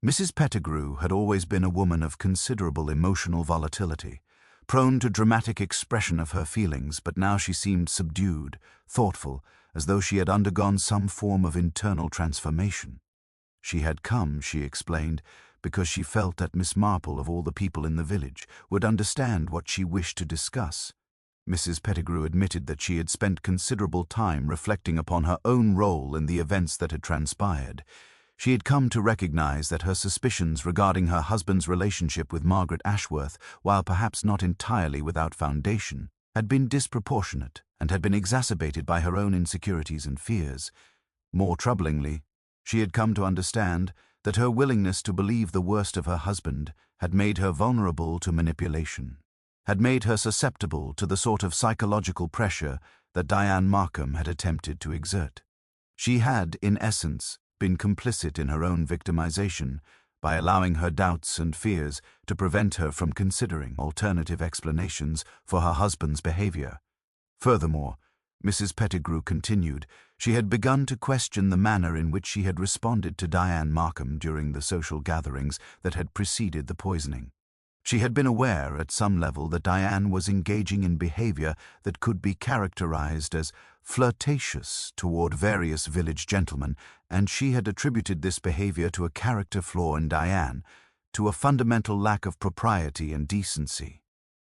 Mrs. Pettigrew had always been a woman of considerable emotional volatility, prone to dramatic expression of her feelings, but now she seemed subdued, thoughtful, as though she had undergone some form of internal transformation. She had come, she explained, because she felt that Miss Marple, of all the people in the village, would understand what she wished to discuss. Mrs. Pettigrew admitted that she had spent considerable time reflecting upon her own role in the events that had transpired. She had come to recognize that her suspicions regarding her husband's relationship with Margaret Ashworth, while perhaps not entirely without foundation, had been disproportionate and had been exacerbated by her own insecurities and fears. More troublingly, she had come to understand that her willingness to believe the worst of her husband had made her vulnerable to manipulation, had made her susceptible to the sort of psychological pressure that Diane Markham had attempted to exert. She had, in essence, been complicit in her own victimization by allowing her doubts and fears to prevent her from considering alternative explanations for her husband's behavior. Furthermore, Mrs. Pettigrew continued, she had begun to question the manner in which she had responded to Diane Markham during the social gatherings that had preceded the poisoning. She had been aware at some level that Diane was engaging in behavior that could be characterized as flirtatious toward various village gentlemen, and she had attributed this behavior to a character flaw in Diane, to a fundamental lack of propriety and decency.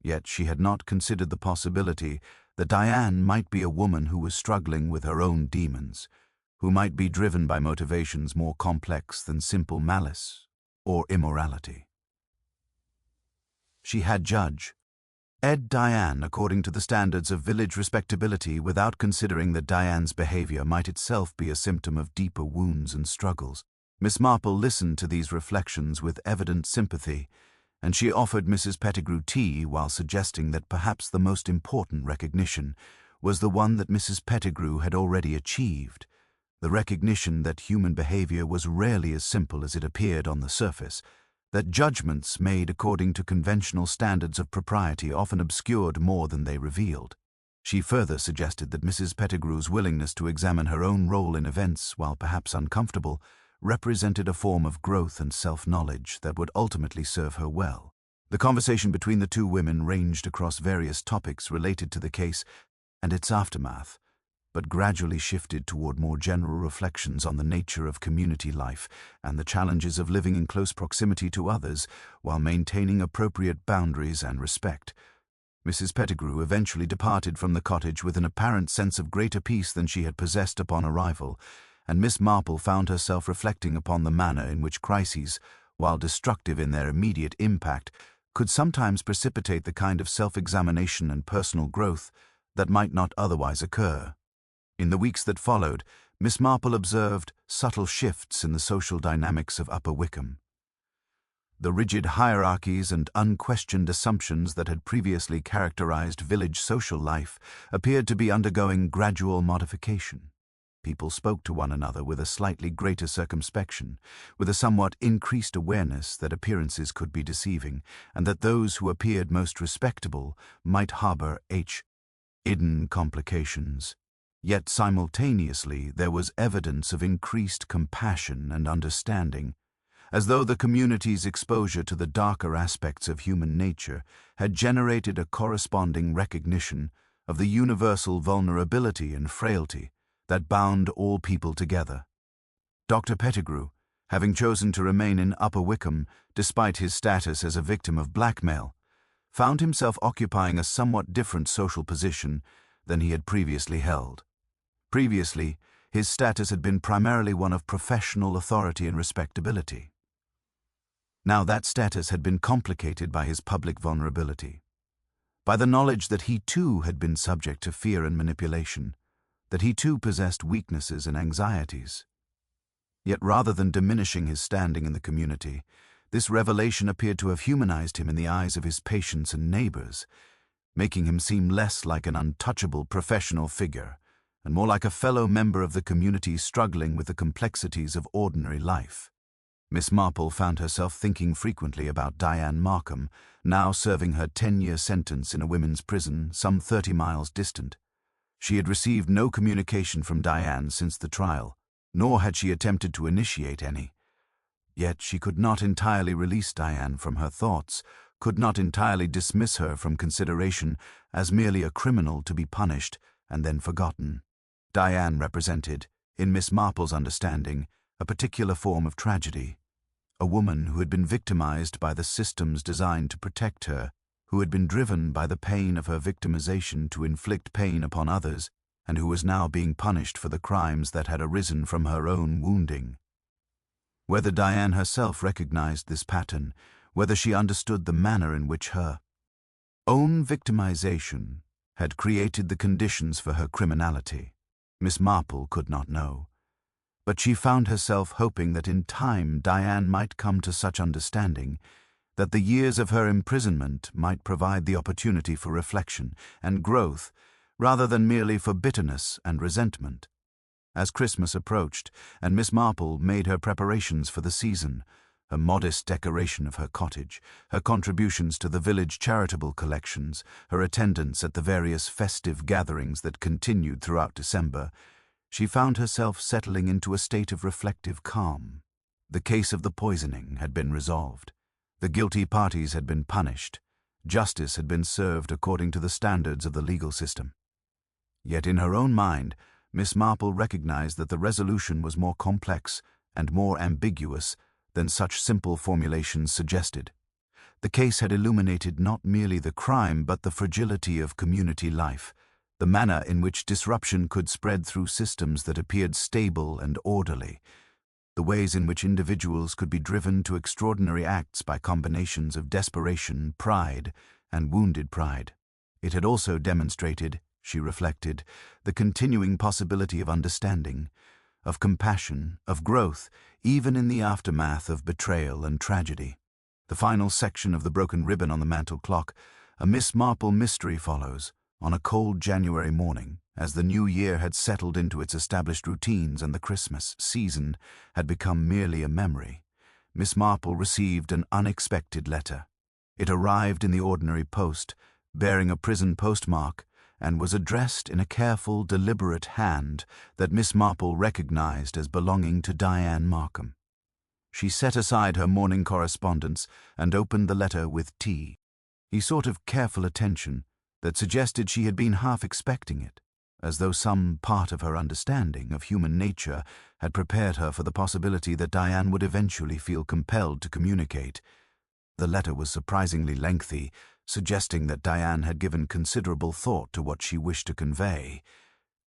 Yet she had not considered the possibility that Diane might be a woman who was struggling with her own demons, who might be driven by motivations more complex than simple malice or immorality. She had judged Diane according to the standards of village respectability without considering that Diane's behavior might itself be a symptom of deeper wounds and struggles. Miss Marple listened to these reflections with evident sympathy, and she offered Mrs. Pettigrew tea while suggesting that perhaps the most important recognition was the one that Mrs. Pettigrew had already achieved, the recognition that human behavior was rarely as simple as it appeared on the surface, that judgments made according to conventional standards of propriety often obscured more than they revealed. She further suggested that Mrs. Pettigrew's willingness to examine her own role in events, while perhaps uncomfortable, represented a form of growth and self-knowledge that would ultimately serve her well. The conversation between the two women ranged across various topics related to the case, and its aftermath, but gradually shifted toward more general reflections on the nature of community life and the challenges of living in close proximity to others while maintaining appropriate boundaries and respect. Mrs. Pettigrew eventually departed from the cottage with an apparent sense of greater peace than she had possessed upon arrival, and Miss Marple found herself reflecting upon the manner in which crises, while destructive in their immediate impact, could sometimes precipitate the kind of self-examination and personal growth that might not otherwise occur. In the weeks that followed, Miss Marple observed subtle shifts in the social dynamics of Upper Wickham. The rigid hierarchies and unquestioned assumptions that had previously characterized village social life appeared to be undergoing gradual modification. People spoke to one another with a slightly greater circumspection, with a somewhat increased awareness that appearances could be deceiving, and that those who appeared most respectable might harbor hidden complications. Yet simultaneously there was evidence of increased compassion and understanding, as though the community's exposure to the darker aspects of human nature had generated a corresponding recognition of the universal vulnerability and frailty that bound all people together. Dr. Pettigrew, having chosen to remain in Upper Wickham despite his status as a victim of blackmail, found himself occupying a somewhat different social position than he had previously held. Previously, his status had been primarily one of professional authority and respectability. Now that status had been complicated by his public vulnerability, by the knowledge that he too had been subject to fear and manipulation, that he too possessed weaknesses and anxieties. Yet rather than diminishing his standing in the community, this revelation appeared to have humanized him in the eyes of his patients and neighbors, making him seem less like an untouchable professional figure and more like a fellow member of the community struggling with the complexities of ordinary life. Miss Marple found herself thinking frequently about Diane Markham, now serving her 10-year sentence in a women's prison some 30 miles distant. She had received no communication from Diane since the trial, nor had she attempted to initiate any. Yet she could not entirely release Diane from her thoughts, could not entirely dismiss her from consideration as merely a criminal to be punished and then forgotten. Diane represented, in Miss Marple's understanding, a particular form of tragedy. A woman who had been victimized by the systems designed to protect her, who had been driven by the pain of her victimization to inflict pain upon others, and who was now being punished for the crimes that had arisen from her own wounding. Whether Diane herself recognized this pattern, whether she understood the manner in which her own victimization had created the conditions for her criminality, Miss Marple could not know. But she found herself hoping that in time Diane might come to such understanding that the years of her imprisonment might provide the opportunity for reflection and growth rather than merely for bitterness and resentment. As Christmas approached and Miss Marple made her preparations for the season, her modest decoration of her cottage, her contributions to the village charitable collections, her attendance at the various festive gatherings that continued throughout December, she found herself settling into a state of reflective calm. The case of the poisoning had been resolved. The guilty parties had been punished. Justice had been served according to the standards of the legal system. Yet in her own mind, Miss Marple recognized that the resolution was more complex and more ambiguous than such simple formulations suggested. The case had illuminated not merely the crime but the fragility of community life, the manner in which disruption could spread through systems that appeared stable and orderly, the ways in which individuals could be driven to extraordinary acts by combinations of desperation, pride, and wounded pride. It had also demonstrated, she reflected, the continuing possibility of understanding, of compassion, of growth, even in the aftermath of betrayal and tragedy. The final section of the broken ribbon on the mantel clock, a Miss Marple mystery, follows, on a cold January morning, as the new year had settled into its established routines and the Christmas season had become merely a memory. Miss Marple received an unexpected letter. It arrived in the ordinary post, bearing a prison postmark, and was addressed in a careful, deliberate hand that Miss Marple recognized as belonging to Diane Markham. She set aside her morning correspondence and opened the letter with tea. A sort of careful attention, that suggested she had been half expecting it, as though some part of her understanding of human nature had prepared her for the possibility that Diane would eventually feel compelled to communicate. The letter was surprisingly lengthy, suggesting that Diane had given considerable thought to what she wished to convey.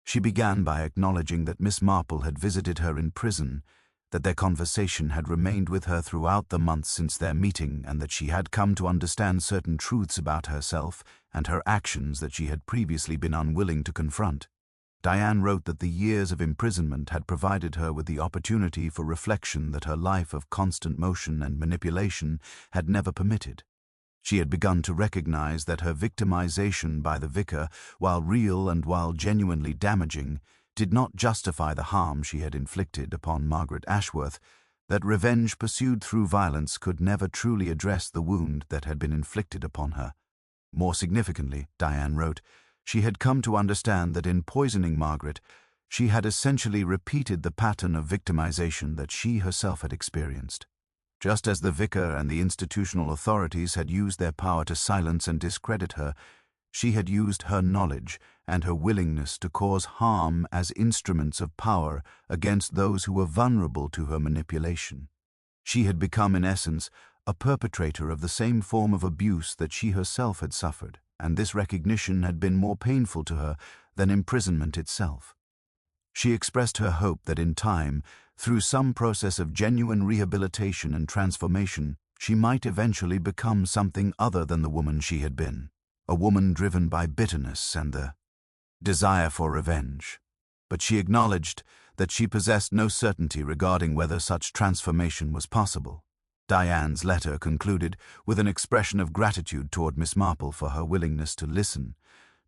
She began by acknowledging that Miss Marple had visited her in prison, that their conversation had remained with her throughout the months since their meeting, and that she had come to understand certain truths about herself and her actions that she had previously been unwilling to confront. Diane wrote that the years of imprisonment had provided her with the opportunity for reflection that her life of constant motion and manipulation had never permitted. She had begun to recognize that her victimization by the vicar, while real and while genuinely damaging, did not justify the harm she had inflicted upon Margaret Ashworth, that revenge pursued through violence could never truly address the wound that had been inflicted upon her. More significantly, Diane wrote, she had come to understand that in poisoning Margaret, she had essentially repeated the pattern of victimization that she herself had experienced. Just as the vicar and the institutional authorities had used their power to silence and discredit her, she had used her knowledge and her willingness to cause harm as instruments of power against those who were vulnerable to her manipulation. She had become, in essence, a perpetrator of the same form of abuse that she herself had suffered, and this recognition had been more painful to her than imprisonment itself. She expressed her hope that in time, through some process of genuine rehabilitation and transformation, she might eventually become something other than the woman she had been, a woman driven by bitterness and the desire for revenge. But she acknowledged that she possessed no certainty regarding whether such transformation was possible. Diane's letter concluded with an expression of gratitude toward Miss Marple for her willingness to listen,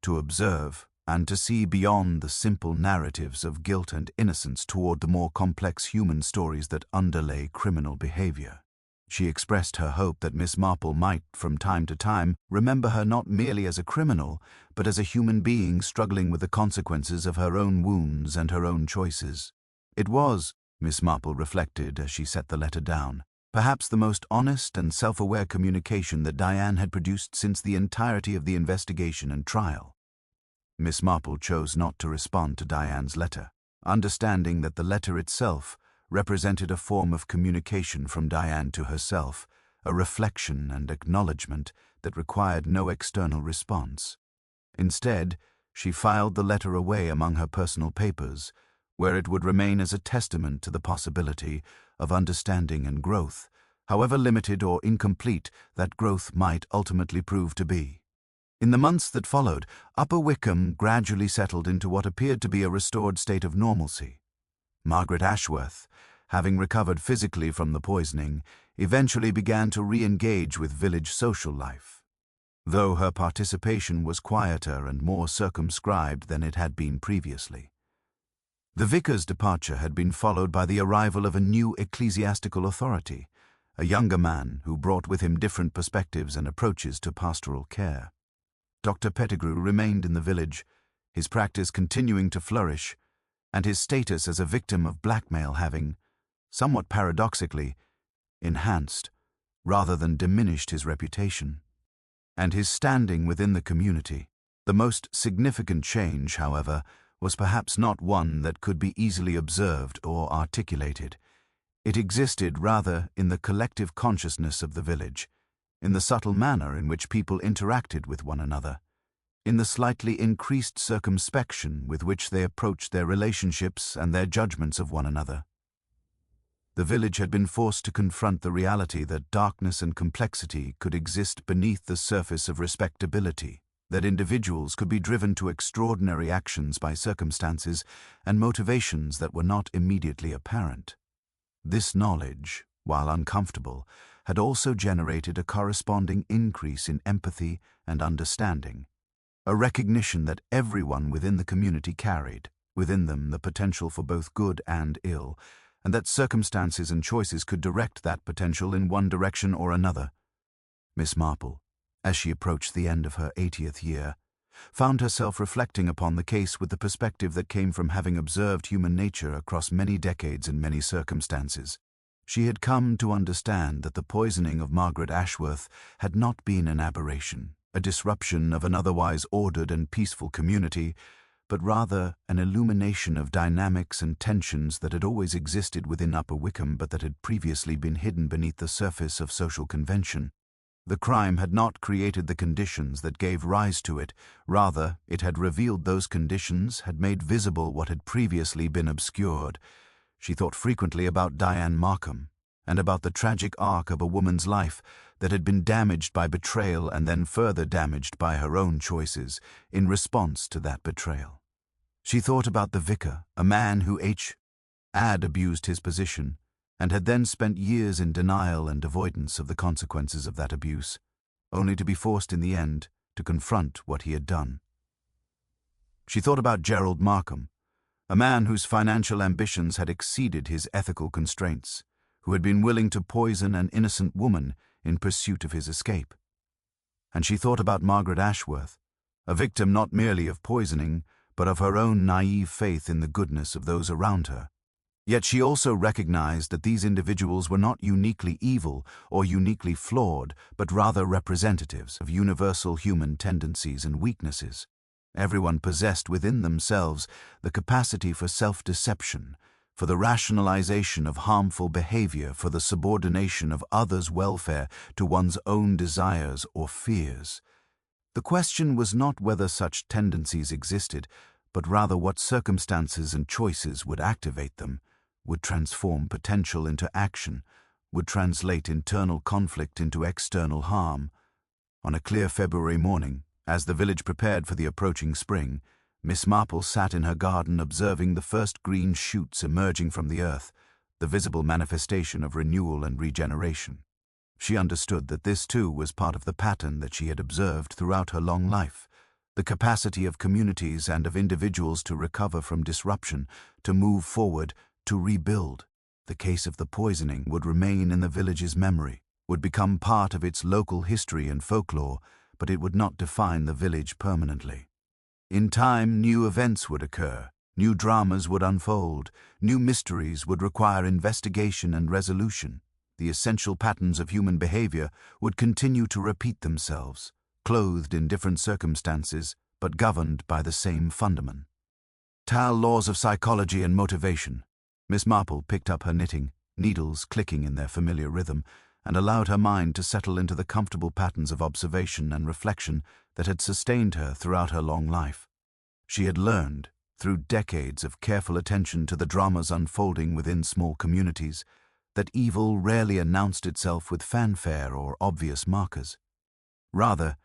to observe, and to see beyond the simple narratives of guilt and innocence toward the more complex human stories that underlay criminal behavior. She expressed her hope that Miss Marple might, from time to time, remember her not merely as a criminal, but as a human being struggling with the consequences of her own wounds and her own choices. It was, Miss Marple reflected as she set the letter down, perhaps the most honest and self-aware communication that Diane had produced since the entirety of the investigation and trial. Miss Marple chose not to respond to Diane's letter, understanding that the letter itself represented a form of communication from Diane to herself, a reflection and acknowledgement that required no external response. Instead, she filed the letter away among her personal papers, where it would remain as a testament to the possibility of understanding and growth, however limited or incomplete that growth might ultimately prove to be. In the months that followed, Upper Wickham gradually settled into what appeared to be a restored state of normalcy. Margaret Ashworth, having recovered physically from the poisoning, eventually began to re-engage with village social life, though her participation was quieter and more circumscribed than it had been previously. The vicar's departure had been followed by the arrival of a new ecclesiastical authority, a younger man who brought with him different perspectives and approaches to pastoral care. Dr. Pettigrew remained in the village, his practice continuing to flourish, and his status as a victim of blackmail having, somewhat paradoxically, enhanced rather than diminished his reputation and his standing within the community. The most significant change, however, was perhaps not one that could be easily observed or articulated. It existed rather in the collective consciousness of the village, in the subtle manner in which people interacted with one another, in the slightly increased circumspection with which they approached their relationships and their judgments of one another. The village had been forced to confront the reality that darkness and complexity could exist beneath the surface of respectability, that individuals could be driven to extraordinary actions by circumstances and motivations that were not immediately apparent. This knowledge, while uncomfortable, had also generated a corresponding increase in empathy and understanding, a recognition that everyone within the community carried within them the potential for both good and ill, and that circumstances and choices could direct that potential in one direction or another. Miss Marple, as she approached the end of her 80th year, found herself reflecting upon the case with the perspective that came from having observed human nature across many decades and many circumstances. She had come to understand that the poisoning of Margaret Ashworth had not been an aberration, a disruption of an otherwise ordered and peaceful community, but rather an illumination of dynamics and tensions that had always existed within Upper Wickham but that had previously been hidden beneath the surface of social convention. The crime had not created the conditions that gave rise to it, rather it had revealed those conditions, had made visible what had previously been obscured. She thought frequently about Diane Markham, and about the tragic arc of a woman's life that had been damaged by betrayal and then further damaged by her own choices in response to that betrayal. She thought about the vicar, a man who had abused his position, and had then spent years in denial and avoidance of the consequences of that abuse, only to be forced in the end to confront what he had done. She thought about Gerald Markham, a man whose financial ambitions had exceeded his ethical constraints, who had been willing to poison an innocent woman in pursuit of his escape. And she thought about Margaret Ashworth, a victim not merely of poisoning, but of her own naive faith in the goodness of those around her. Yet she also recognized that these individuals were not uniquely evil or uniquely flawed, but rather representatives of universal human tendencies and weaknesses. Everyone possessed within themselves the capacity for self-deception, for the rationalization of harmful behavior, for the subordination of others' welfare to one's own desires or fears. The question was not whether such tendencies existed, but rather what circumstances and choices would activate them, would transform potential into action, would translate internal conflict into external harm. On a clear February morning, as the village prepared for the approaching spring, Miss Marple sat in her garden observing the first green shoots emerging from the earth, the visible manifestation of renewal and regeneration. She understood that this too was part of the pattern that she had observed throughout her long life, the capacity of communities and of individuals to recover from disruption, to move forward, to rebuild. The case of the poisoning would remain in the village's memory, would become part of its local history and folklore, but it would not define the village permanently. In time, new events would occur, new dramas would unfold, new mysteries would require investigation and resolution. The essential patterns of human behavior would continue to repeat themselves, clothed in different circumstances, but governed by the same fundament. Laws of psychology and motivation. Miss Marple picked up her knitting, needles clicking in their familiar rhythm, and allowed her mind to settle into the comfortable patterns of observation and reflection that had sustained her throughout her long life. She had learned, through decades of careful attention to the dramas unfolding within small communities, that evil rarely announced itself with fanfare or obvious markers. Rather,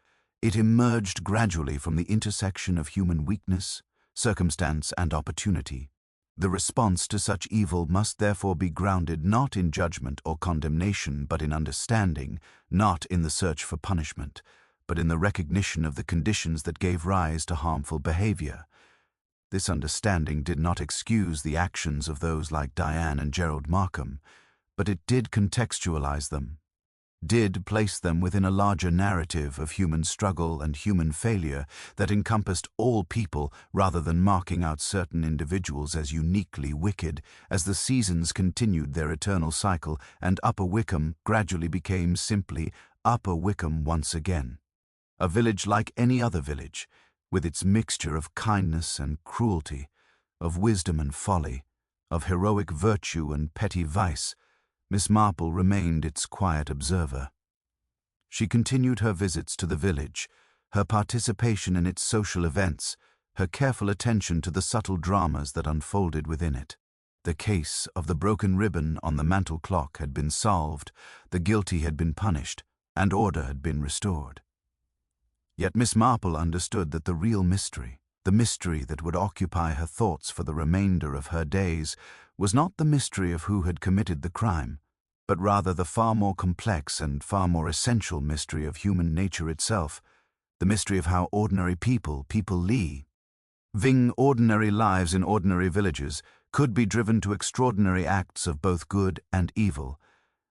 it emerged gradually from the intersection of human weakness, circumstance, and opportunity. The response to such evil must therefore be grounded not in judgment or condemnation, but in understanding, not in the search for punishment, but in the recognition of the conditions that gave rise to harmful behavior. This understanding did not excuse the actions of those like Diane and Gerald Markham, but it did contextualize them, did place them within a larger narrative of human struggle and human failure that encompassed all people rather than marking out certain individuals as uniquely wicked. As the seasons continued their eternal cycle and Upper Wickham gradually became simply Upper Wickham once again, a village like any other village, with its mixture of kindness and cruelty, of wisdom and folly, of heroic virtue and petty vice, Miss Marple remained its quiet observer. She continued her visits to the village, her participation in its social events, her careful attention to the subtle dramas that unfolded within it. The case of the broken ribbon on the mantel clock had been solved, the guilty had been punished, and order had been restored. Yet Miss Marple understood that the real mystery, the mystery that would occupy her thoughts for the remainder of her days, was not the mystery of who had committed the crime, but rather the far more complex and far more essential mystery of human nature itself, the mystery of how ordinary people living ordinary lives in ordinary villages could be driven to extraordinary acts of both good and evil,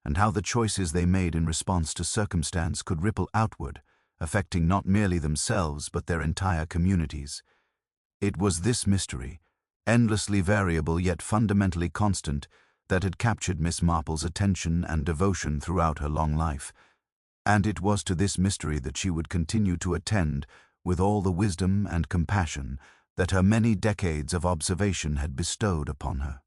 and how the choices they made in response to circumstance could ripple outward, affecting not merely themselves but their entire communities. It was this mystery, endlessly variable yet fundamentally constant, that had captured Miss Marple's attention and devotion throughout her long life, and it was to this mystery that she would continue to attend with all the wisdom and compassion that her many decades of observation had bestowed upon her.